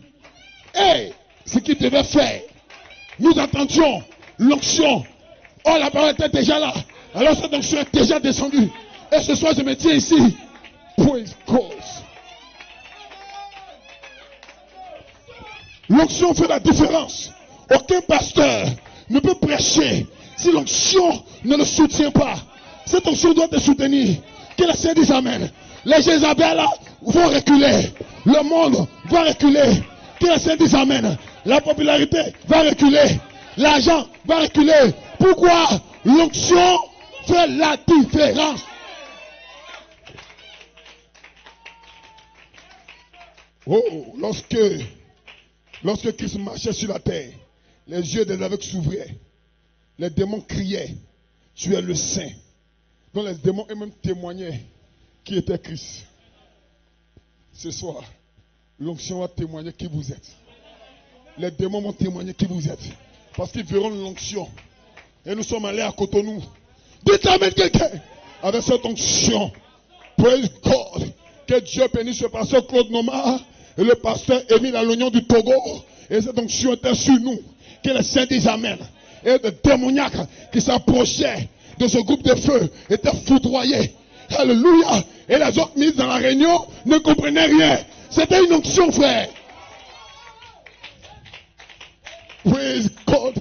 Et ce qu'il devait faire. Nous attendions l'onction. Oh, la parole était déjà là. Alors cette onction est déjà descendue. Et ce soir, je me tiens ici. Praise God. L'onction fait la différence. Aucun pasteur ne peut prêcher si l'onction ne le soutient pas. Cette onction doit te soutenir. Que les saints disent Amen. Les Jézabel vont reculer. Le monde va reculer. Que les saints disent Amen. La popularité va reculer. L'argent va reculer. Pourquoi? L'onction fait la différence. Oh, lorsque Christ marchait sur la terre, les yeux des aveugles s'ouvraient. Les démons criaient, tu es le Saint. Donc les démons eux-mêmes témoignaient qui était Christ. Ce soir, l'onction va témoigner qui vous êtes. Les démons vont témoigner qui vous êtes. Parce qu'ils verront l'onction. Et nous sommes allés à Cotonou. Dites Amen quelqu'un. Avec cette onction. Praise God. Que Dieu bénisse ce pasteur Claude Nomar. Et le pasteur Émile Alognon du Togo. Et cette onction était sur nous. Que les saints disent Amen. Et des démoniaques qui s'approchaient de ce groupe de feu étaient foudroyés. Alléluia. Et les autres ministres dans la réunion ne comprenaient rien. C'était une onction, frère.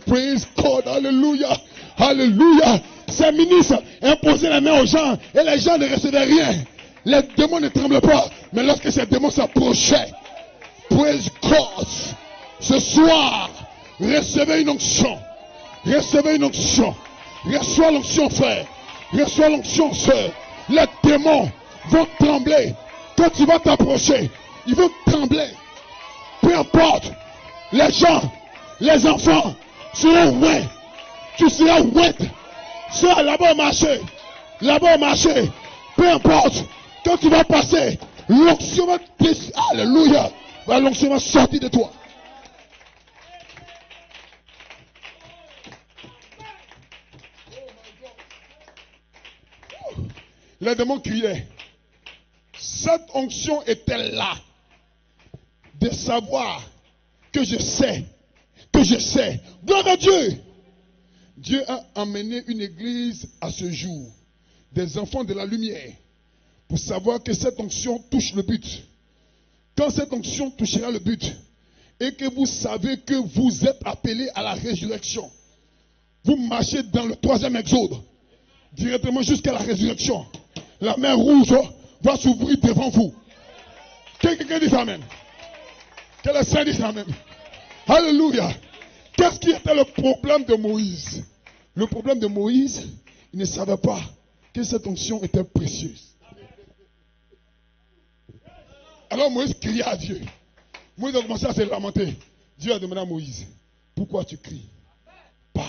Praise God, alléluia, alléluia. Ces ministres imposaient la main aux gens et les gens ne recevaient rien. Les démons ne tremblaient pas, mais lorsque ces démons s'approchaient, praise God, ce soir, recevez une onction, recevez une onction, reçois l'onction, frère, reçois l'onction, sœur. Les démons vont trembler quand tu vas t'approcher, ils vont trembler. Peu importe, les gens, les enfants seront oués. Tu seras oué. Sois là-bas au marché. Là-bas au marché. Peu importe. Quand tu vas passer, l'onction va alléluia. L'onction va sortir de toi. Les démons criaient. Cette onction était là. De savoir que je sais. Gloire à Dieu. Dieu a amené une église à ce jour, des enfants de la lumière, pour savoir que cette onction touche le but. Quand cette onction touchera le but, et que vous savez que vous êtes appelés à la résurrection, vous marchez dans le 3e exode, directement jusqu'à la résurrection. La mer rouge va s'ouvrir devant vous. Quelqu'un dit Amen. Que le Saint dise Amen. Alléluia. Qu'est-ce qui était le problème de Moïse? Le problème de Moïse, il ne savait pas que cette onction était précieuse. Alors Moïse cria à Dieu. Moïse a commencé à se lamenter. Dieu a demandé à Moïse, pourquoi tu cries? Parle.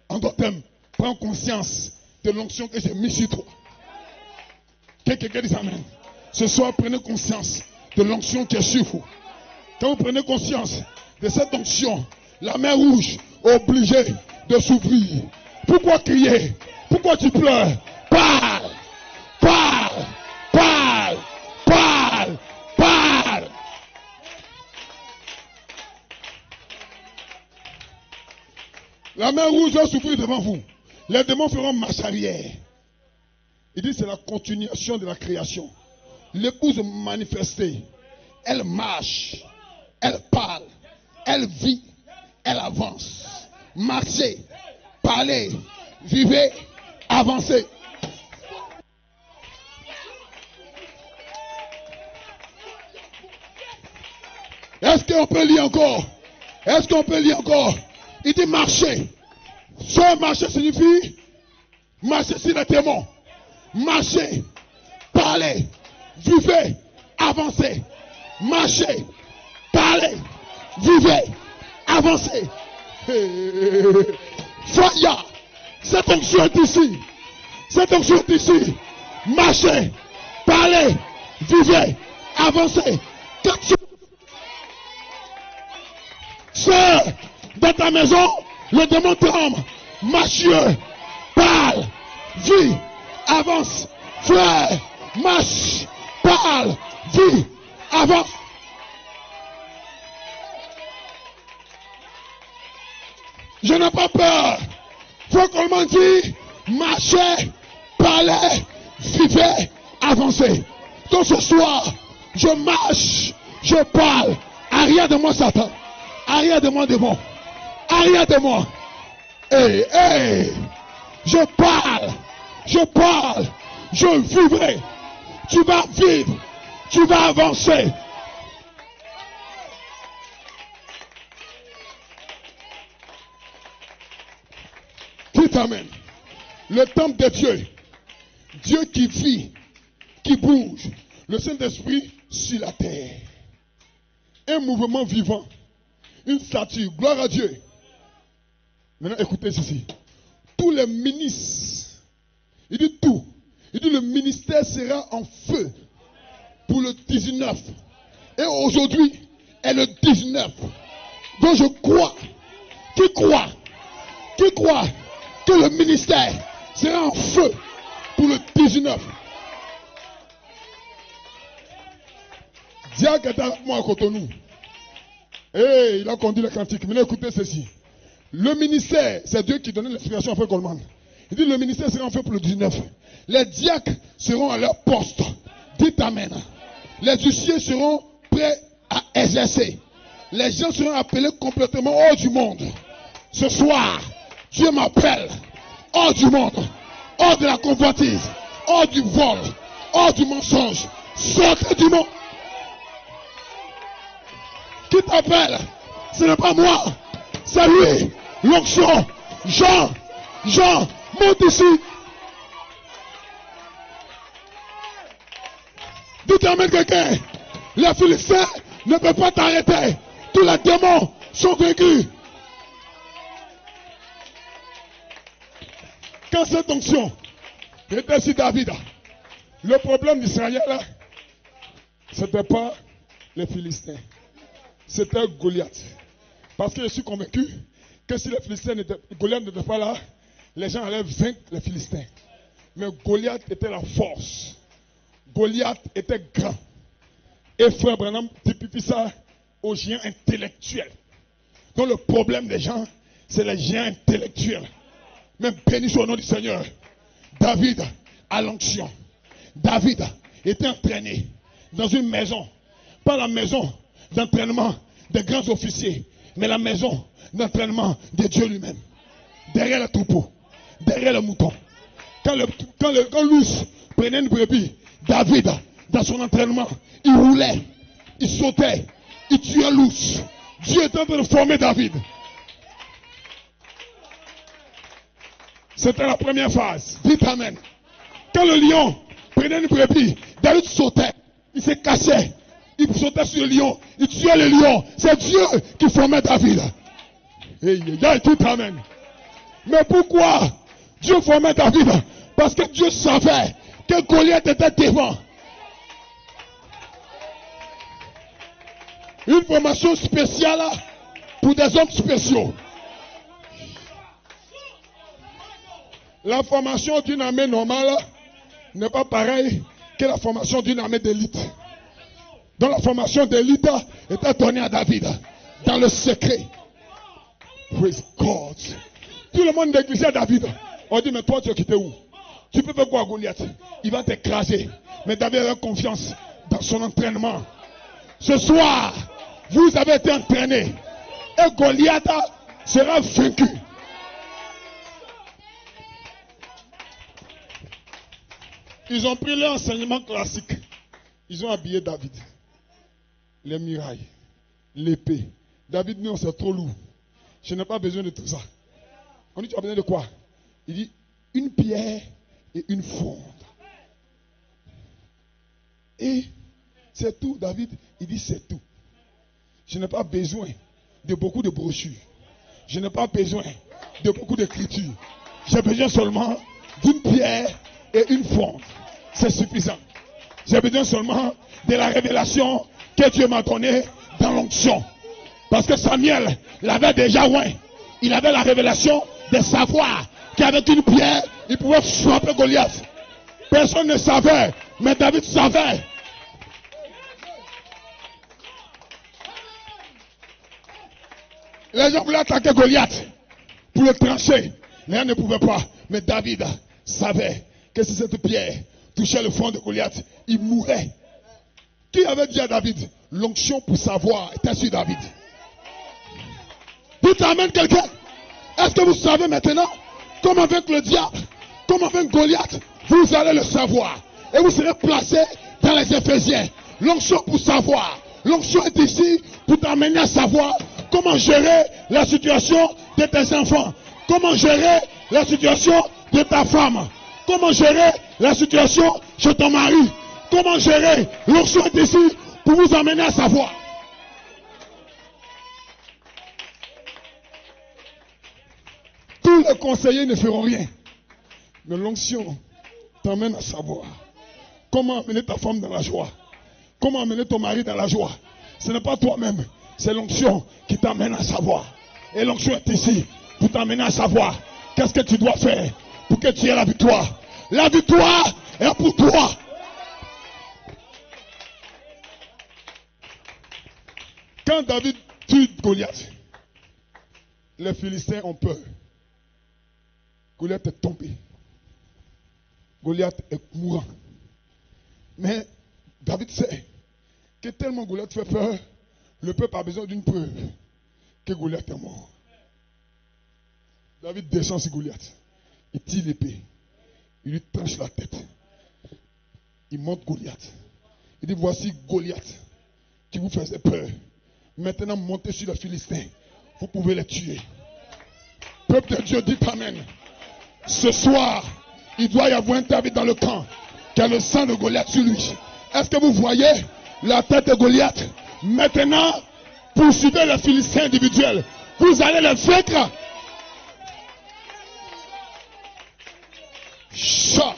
En d'autres termes, prends conscience de l'onction que j'ai mise sur toi. Quelqu'un dit Amen. Ce soir, prenez conscience de l'onction qui est sur vous. Quand vous prenez conscience de cette onction, la mer rouge est obligée de s'ouvrir. Pourquoi crier? Pourquoi tu pleures? Parle! Parle! Parle! Parle! Parle! La mer rouge va s'ouvrir devant vous. Les démons feront marche arrière. Il dit c'est la continuation de la création. L'épouse manifestée, elle marche, elle parle, elle vit, elle avance. Marchez, parlez, vivez, avancez. Est-ce qu'on peut lire encore? Est-ce qu'on peut lire encore? Il dit marcher. Ce marcher signifie marcher sur les démons. Marcher, parler, vivez, avancez. Marcher, parler, vivez, avancez. Soya, cette onction est ici. Cette onction est ici. Marchez, parlez, vivez, avancez. Sœur, dans ta maison, le démon tremble. Marchieux, parle, vit, avance. Frère, marche, parle, vit, avance. Je n'ai pas peur. Faut qu'on m'en dise, marchez, parlez, vivez, avancez. Donc ce soir, je marche, je parle. Arrière de moi, Satan. Arrière de moi, démon. Arrière de moi. Hey, hey. Je parle, je vivrai. Tu vas vivre, tu vas avancer. Dites Amen. Le temple de Dieu, Dieu qui vit, qui bouge, le Saint-Esprit sur la terre. Un mouvement vivant, une statue, gloire à Dieu. Maintenant écoutez ceci. Tous les ministres, il dit tout. Il dit le ministère sera en feu pour le 19. Et aujourd'hui est le 19. Donc je crois, qui croit que le ministère sera en feu pour le 19. Diacre était avec moi à Cotonou. Et il a conduit le cantique. Maintenant écoutez ceci. Le ministère, c'est Dieu qui donnait l'inspiration à Frère Coleman. Il dit le ministère sera en fait pour le 19. Les diacres seront à leur poste. Dites amen. Les huissiers seront prêts à exercer. Les gens seront appelés complètement hors du monde. Ce soir, Dieu m'appelle hors du monde, hors de la convoitise, hors du vol, hors du mensonge. Sortez du monde. Qui t'appelle? Ce n'est pas moi, c'est lui. L'onction. Jean, monte ici. Dites amen quelqu'un. Les Philistins ne peuvent pas t'arrêter. Tous les démons sont vaincus. Quand cette onction était sur David, le problème d'Israël, ce n'était pas les Philistins. C'était Goliath. Parce que je suis convaincu que si les Philistins Goliath n'était pas là, les gens allaient vaincre les Philistins. Mais Goliath était la force. Goliath était grand. Et Frère Branham typifie ça aux géants intellectuels. Donc le problème des gens, c'est les géants intellectuels. Mais béni soit le nom du Seigneur. David a l'onction. David était entraîné dans une maison. Pas la maison d'entraînement des grands officiers, mais la maison d'entraînement de Dieu lui-même. Derrière le troupeau, derrière le mouton. Quand l'ours prenait une brebis, David, dans son entraînement, il roulait, il sautait, il tuait l'ours. Dieu était en train de former David. C'était la première phase. Dites amen. Quand le lion prenait une brebis, David sautait, il se cachait, il sautait sur le lion, il tuait le lion. C'est Dieu qui formait David. Et dites amen. Mais pourquoi Dieu formait David? Parce que Dieu savait que Goliath était devant. Une formation spéciale pour des hommes spéciaux. La formation d'une armée normale n'est pas pareille que la formation d'une armée d'élite. Donc la formation d'élite était donnée à David dans le secret. Praise God. Tout le monde négligeait David. On dit, mais toi tu as quitté où? Tu peux faire quoi à Goliath? Il va t'écraser. Mais David avait confiance dans son entraînement. Ce soir, vous avez été entraîné. Et Goliath sera vaincu. Ils ont pris leur enseignement classique. Ils ont habillé David. Les murailles, l'épée. David, non, c'est trop lourd. Je n'ai pas besoin de tout ça. On dit, tu as besoin de quoi? Il dit, une pierre et une fronde. Et c'est tout, David. Il dit, c'est tout. Je n'ai pas besoin de beaucoup de brochures. Je n'ai pas besoin de beaucoup d'écritures. J'ai besoin seulement d'une pierre et une fronde. C'est suffisant. J'ai besoin seulement de la révélation que Dieu m'a donnée dans l'onction. Parce que Samuel l'avait déjà oint. Il avait la révélation de savoir qu'avec une pierre, il pouvait frapper Goliath. Personne ne savait, mais David savait. Les gens voulaient attaquer Goliath pour le trancher. Les gens ne pouvaient pas. Mais David savait que si cette pierre touchait le front de Goliath, il mourrait. Qui avait dit à David? L'onction pour savoir était sur David. Dites amen quelqu'un. Est-ce que vous savez maintenant comment vaincre le diable? Comment vaincre Goliath? Vous allez le savoir. Et vous serez placé dans les Éphésiens. L'onction pour savoir. L'onction est ici pour t'amener à savoir comment gérer la situation de tes enfants. Comment gérer la situation de ta femme. Comment gérer la situation chez ton mari. Comment gérer. L'onction est ici pour vous amener à savoir. Tous les conseillers ne feront rien. Mais l'onction t'amène à savoir comment amener ta femme dans la joie. Comment amener ton mari dans la joie. Ce n'est pas toi-même. C'est l'onction qui t'amène à savoir. Et l'onction est ici pour t'amener à savoir qu'est-ce que tu dois faire pour que tu aies la victoire. La victoire est pour toi. Quand David tue Goliath, les Philistins ont peur. Goliath est tombé. Goliath est mourant. Mais David sait que tellement Goliath fait peur, le peuple a besoin d'une preuve que Goliath est mort. David descend sur Goliath. Il tire l'épée. Il lui tranche la tête. Il monte Goliath. Il dit, voici Goliath qui vous faisait peur. Maintenant, montez sur les Philistins. Vous pouvez les tuer. Peuple de Dieu, dit Amen. Ce soir, il doit y avoir un David dans le camp qui a le sang de Goliath sur lui. Est-ce que vous voyez la tête de Goliath? Maintenant, poursuivez les Philistins individuels. Vous allez les vaincre. Chat.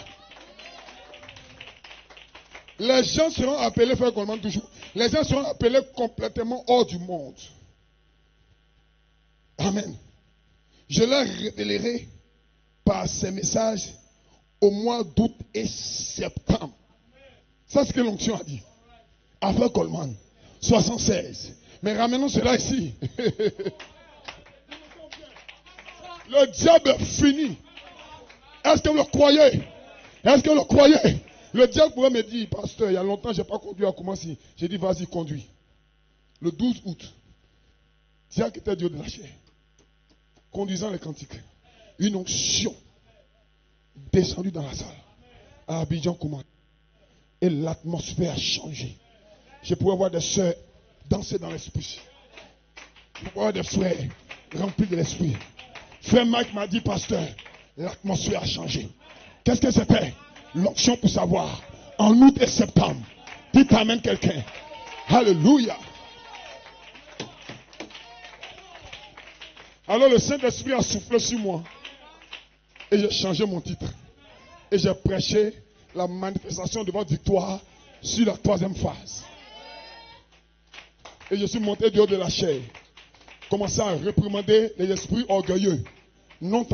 Les gens seront appelés, frère Coleman toujours, les gens seront appelés complètement hors du monde. Amen. Je leur révélerai par ces messages au mois d'août et septembre. Ça, c'est ce que l'onction a dit. Frère Coleman, 76. Mais ramenons cela ici. Le diable est fini. Est-ce que vous le croyez? Est-ce que vous le croyez? Le diable pourrait me dire, pasteur, il y a longtemps, je n'ai pas conduit à commencer. J'ai dit, vas-y, conduis. Le 12 août, Dieu était Dieu de la chair, conduisant les cantiques. Une onction descendue dans la salle, à Abidjan Koumane. Et l'atmosphère a changé. Je pouvais voir des soeurs danser dans l'esprit. Je pouvais voir des frères remplis de l'esprit. Frère Mike m'a dit, pasteur, l'atmosphère a changé. Qu'est-ce que c'était? L'onction pour savoir. En août et septembre. Dites amen quelqu'un. Alléluia. Alors le Saint-Esprit a soufflé sur moi. Et j'ai changé mon titre. Et j'ai prêché la manifestation de votre victoire sur la 3e phase. Et je suis monté dehors de la chair. Commencé à réprimander les esprits orgueilleux. Non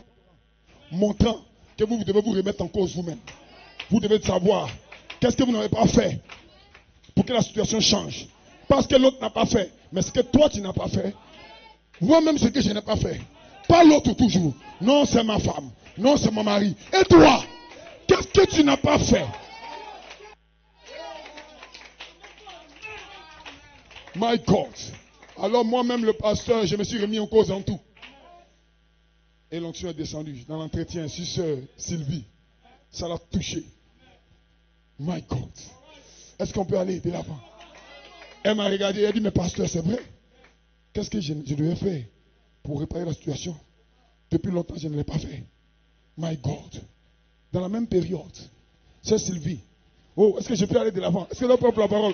montrant que vous devez vous remettre en cause vous-même. Vous devez savoir qu'est-ce que vous n'avez pas fait pour que la situation change. Parce que l'autre n'a pas fait. Mais ce que toi tu n'as pas fait, moi-même ce que je n'ai pas fait. Pas l'autre toujours. Non, c'est ma femme. Non, c'est mon mari. Et toi, qu'est-ce que tu n'as pas fait? My God. Alors moi-même le pasteur, je me suis remis en cause en tout. Et l'onction est descendue dans l'entretien sur sœur Sylvie. Ça l'a touché. My God. Est-ce qu'on peut aller de l'avant? Elle m'a regardé, elle a dit, mais pasteur, c'est vrai. Qu'est-ce que je devais faire pour réparer la situation? Depuis longtemps, je ne l'ai pas fait. My God. Dans la même période, c'est Sylvie. Oh, est-ce que je peux aller de l'avant? Est-ce que l'on prend la parole?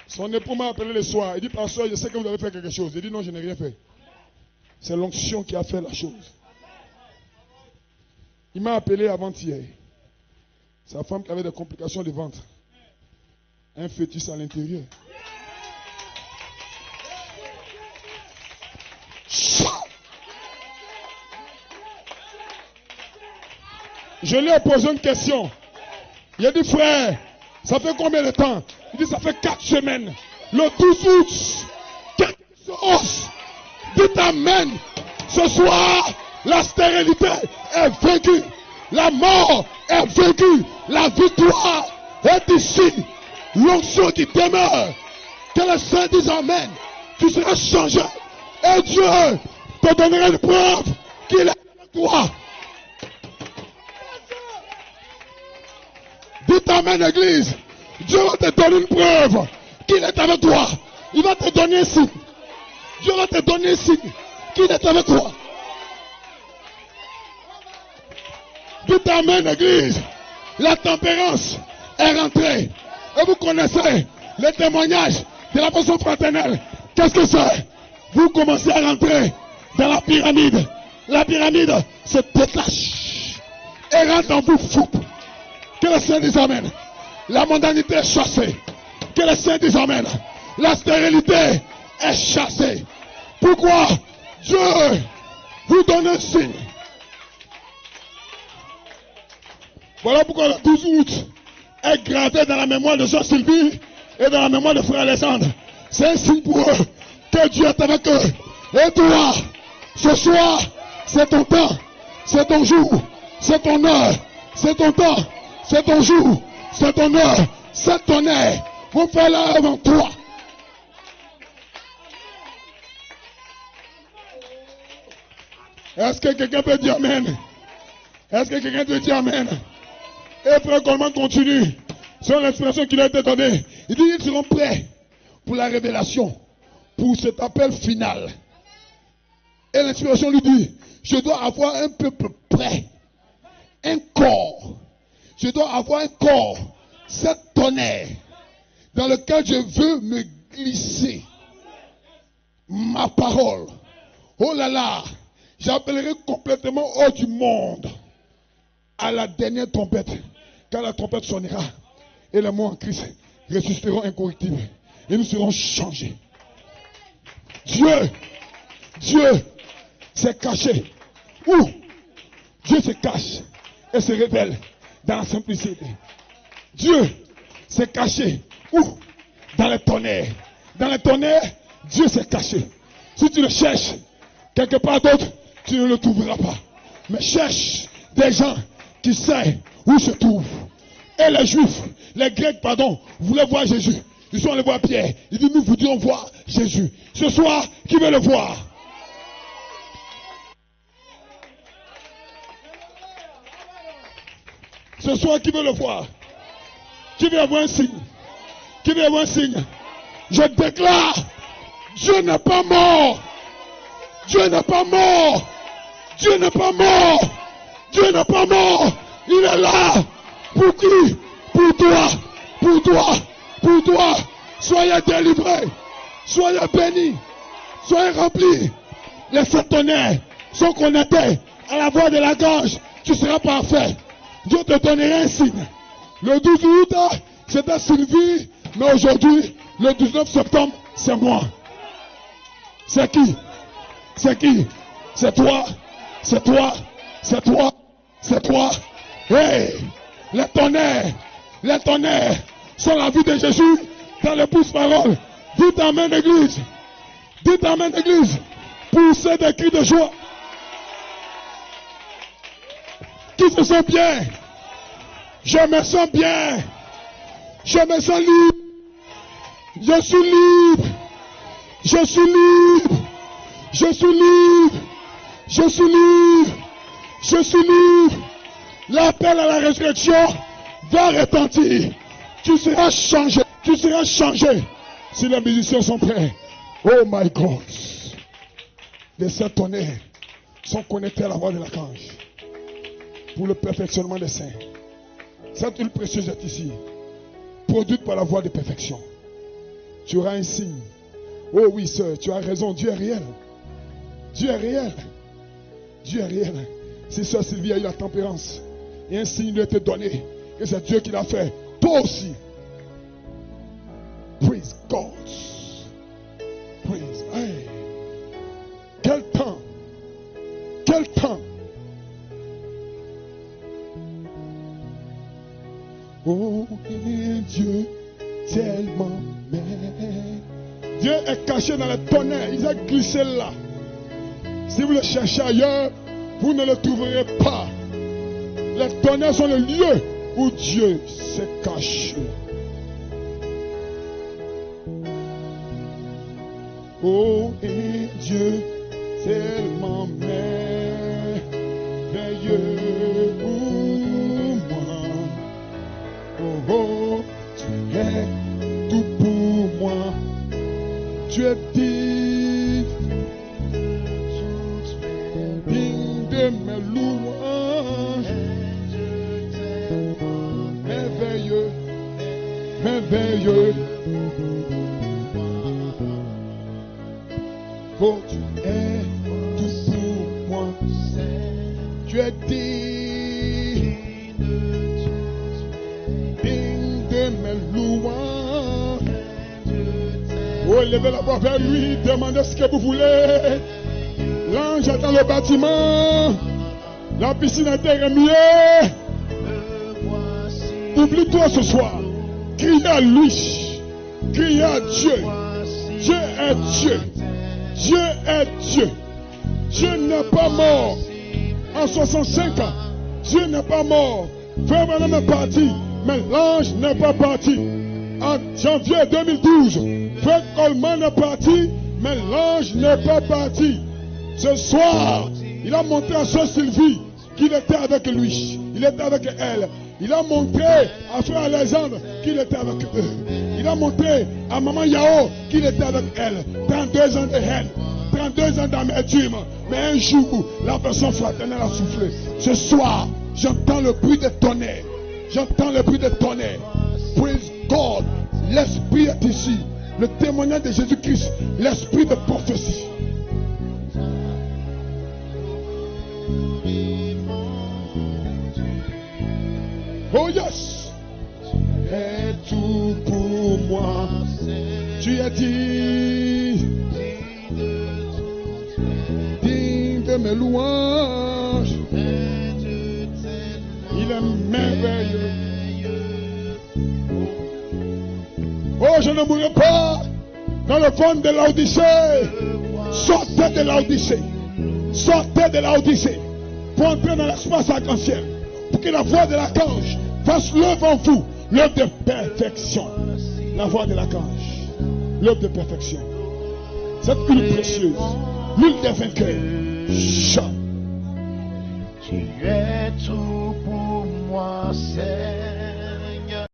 Son époux m'a appelé le soir. Il dit, pasteur, je sais que vous avez fait quelque chose. Il dit, non, je n'ai rien fait. C'est l'onction qui a fait la chose. Il m'a appelé avant-hier. Sa femme qui avait des complications de ventre. Un fœtus à l'intérieur. Je lui ai posé une question. Il a dit, frère, ça fait combien de temps? Il dit, ça fait 4 semaines. Le 12 août, quelque chose. Dites amen. Ce soir, la stérilité est vaincue. La mort est vaincue. La victoire est ici. L'onction qui demeure. Que le Saint dise amen. Tu seras changé. Et Dieu te donnera une preuve qu'il est avec toi. Dites amen, église. Dieu va te donner une preuve qu'il est avec toi. Il va te donner un signe. Dieu va te donner un signe qu'il est avec toi. Dites amen, église. La tempérance est rentrée. Et vous connaissez les témoignages de la personne fraternelle. Qu'est-ce que c'est? Vous commencez à rentrer dans la pyramide. La pyramide se détache et rentre en vous fou. Que le Saint dise amen. La mondanité est chassée. Que le Saint dise amen. La stérilité est chassée. Pourquoi? Dieu vous donne un signe. Voilà pourquoi le 12 août est gravé dans la mémoire de Jean Sylvie et dans la mémoire de frère Alexandre. C'est un signe pour eux que Dieu est avec eux. Et toi, ce soir, c'est ton temps, c'est ton jour, c'est ton heure, c'est ton temps, c'est ton jour, c'est ton heure, c'est ton heure. Vous faites l'œuvre en toi. Est-ce que quelqu'un peut dire Amen? Est-ce que quelqu'un peut dire Amen? Et frère Coleman continue sur l'inspiration qui lui a été donnée. Il dit ils seront prêts pour la révélation, pour cet appel final. Et l'inspiration lui dit, je dois avoir un peuple prêt, un corps. Je dois avoir un corps, cette tonnerre, dans lequel je veux me glisser ma parole. Oh là là, j'appellerai complètement hors du monde à la dernière trompette. Quand la trompette sonnera et les morts en Christ ressusciteront incorruptibles et nous serons changés. Dieu s'est caché. Où Dieu se cache et se révèle dans la simplicité. Dieu s'est caché. Où? Dans les tonnerres. Dans les tonnerres, Dieu s'est caché. Si tu le cherches quelque part d'autre, tu ne le trouveras pas. Mais cherche des gens qui savent où se trouve. Et les Juifs, les Grecs, pardon, voulaient voir Jésus. Ils sont allés voir Pierre. Ils disent, nous voudrions voir Jésus. Ce soir, qui veut le voir? Ce soir, qui veut le voir? Qui veut avoir un signe? Qui veut avoir un signe? Je déclare, Dieu n'est pas mort. Dieu n'est pas mort. Dieu n'est pas mort. Dieu n'est pas mort. Il est là. Pour qui? Pour toi. Pour toi. Pour toi. Soyez délivrés. Soyez bénis. Soyez remplis. Les sept tonnerres sont connectés à la voix de la gorge. Tu seras parfait. Dieu te donnera un signe. Le 12 août, c'était Sylvie. Mais aujourd'hui, le 19 septembre, c'est moi. C'est qui? C'est qui? C'est toi. C'est toi. C'est toi. C'est toi. Hey! Les tonnerres sont la vie de Jésus dans les pousse-paroles. Dites amen d'église. Dites amen d'église. Poussez des cris de joie. Qui se sent bien? Je me sens bien. Je me sens libre. Je suis libre. Je suis libre. Je suis libre. Je suis libre. Je suis libre. L'appel à la résurrection va retentir. Tu seras changé. Tu seras changé. Si les musiciens sont prêts. Oh my God. Les sept tonnerres sont connectés à la voix de l'archange pour le perfectionnement des saints. Cette huile précieuse est ici, produite par la voix de perfection. Tu auras un signe. Oh oui, sœur, tu as raison. Dieu est réel. Dieu est réel. Dieu est réel. Si sœur Sylvie a eu la tempérance, et un signe lui a été donné, que c'est Dieu qui l'a fait. Toi aussi. Praise God. Praise. Hey. Quel temps. Quel temps. Oh, Dieu tellement m'aime. Dieu est caché dans les tonnerres. Il a glissé là. Si vous le cherchez ailleurs, vous ne le trouverez pas. Les tonnerres sont le lieu où Dieu s'est caché. Oh, et Dieu tellement merveilleux pour moi. Oh, oh, tu es tout pour moi. Tu es digne de mes louanges. Merveilleux, merveilleux. Oh, tu es tout pour moi. Tu es digne de mes louanges. Oh, levez la voix vers lui, demandez ce que vous voulez. L'ange est dans le bâtiment. La piscine est remuée. Oublie-toi ce soir. Crie à lui. Crie à Dieu. Dieu est Dieu. Dieu est Dieu. Dieu n'est pas mort. En 65 ans, Dieu n'est pas mort. Frère Branham est parti, mais l'ange n'est pas parti. En janvier 2012, Frère Coleman est parti, mais l'ange n'est pas parti. Ce soir, il a montré à Sœur Sylvie qu'il était avec lui. Il était avec elle. Il a montré à Frère Alexandre qu'il était avec eux. Il a montré à Maman Yao qu'il était avec elle. 32 ans de haine, 32 ans d'amertume. Mais un jour, la personne fraternelle a soufflé. Ce soir, j'entends le bruit de tonnerre. J'entends le bruit de tonnerre. Praise God. L'esprit est ici. Le témoignage de Jésus-Christ. L'esprit de prophétie. Oh yes. Tu es tout pour moi. Tu es dit. Digne de mes louanges. Il est merveilleux. Oh, je ne mourrai pas dans le fond de l'Odyssée. Sortez de l'Odyssée. Sortez de l'Odyssée pour entrer dans l'espace arc-en-ciel. Pour que la voix de l'archange fasse l'œuvre en vous. L'œuvre de perfection. La voix de l'archange. L'œuvre de perfection. Cette huile précieuse. L'huile des vainqueurs. Chant. Tu es tout pour moi, c'est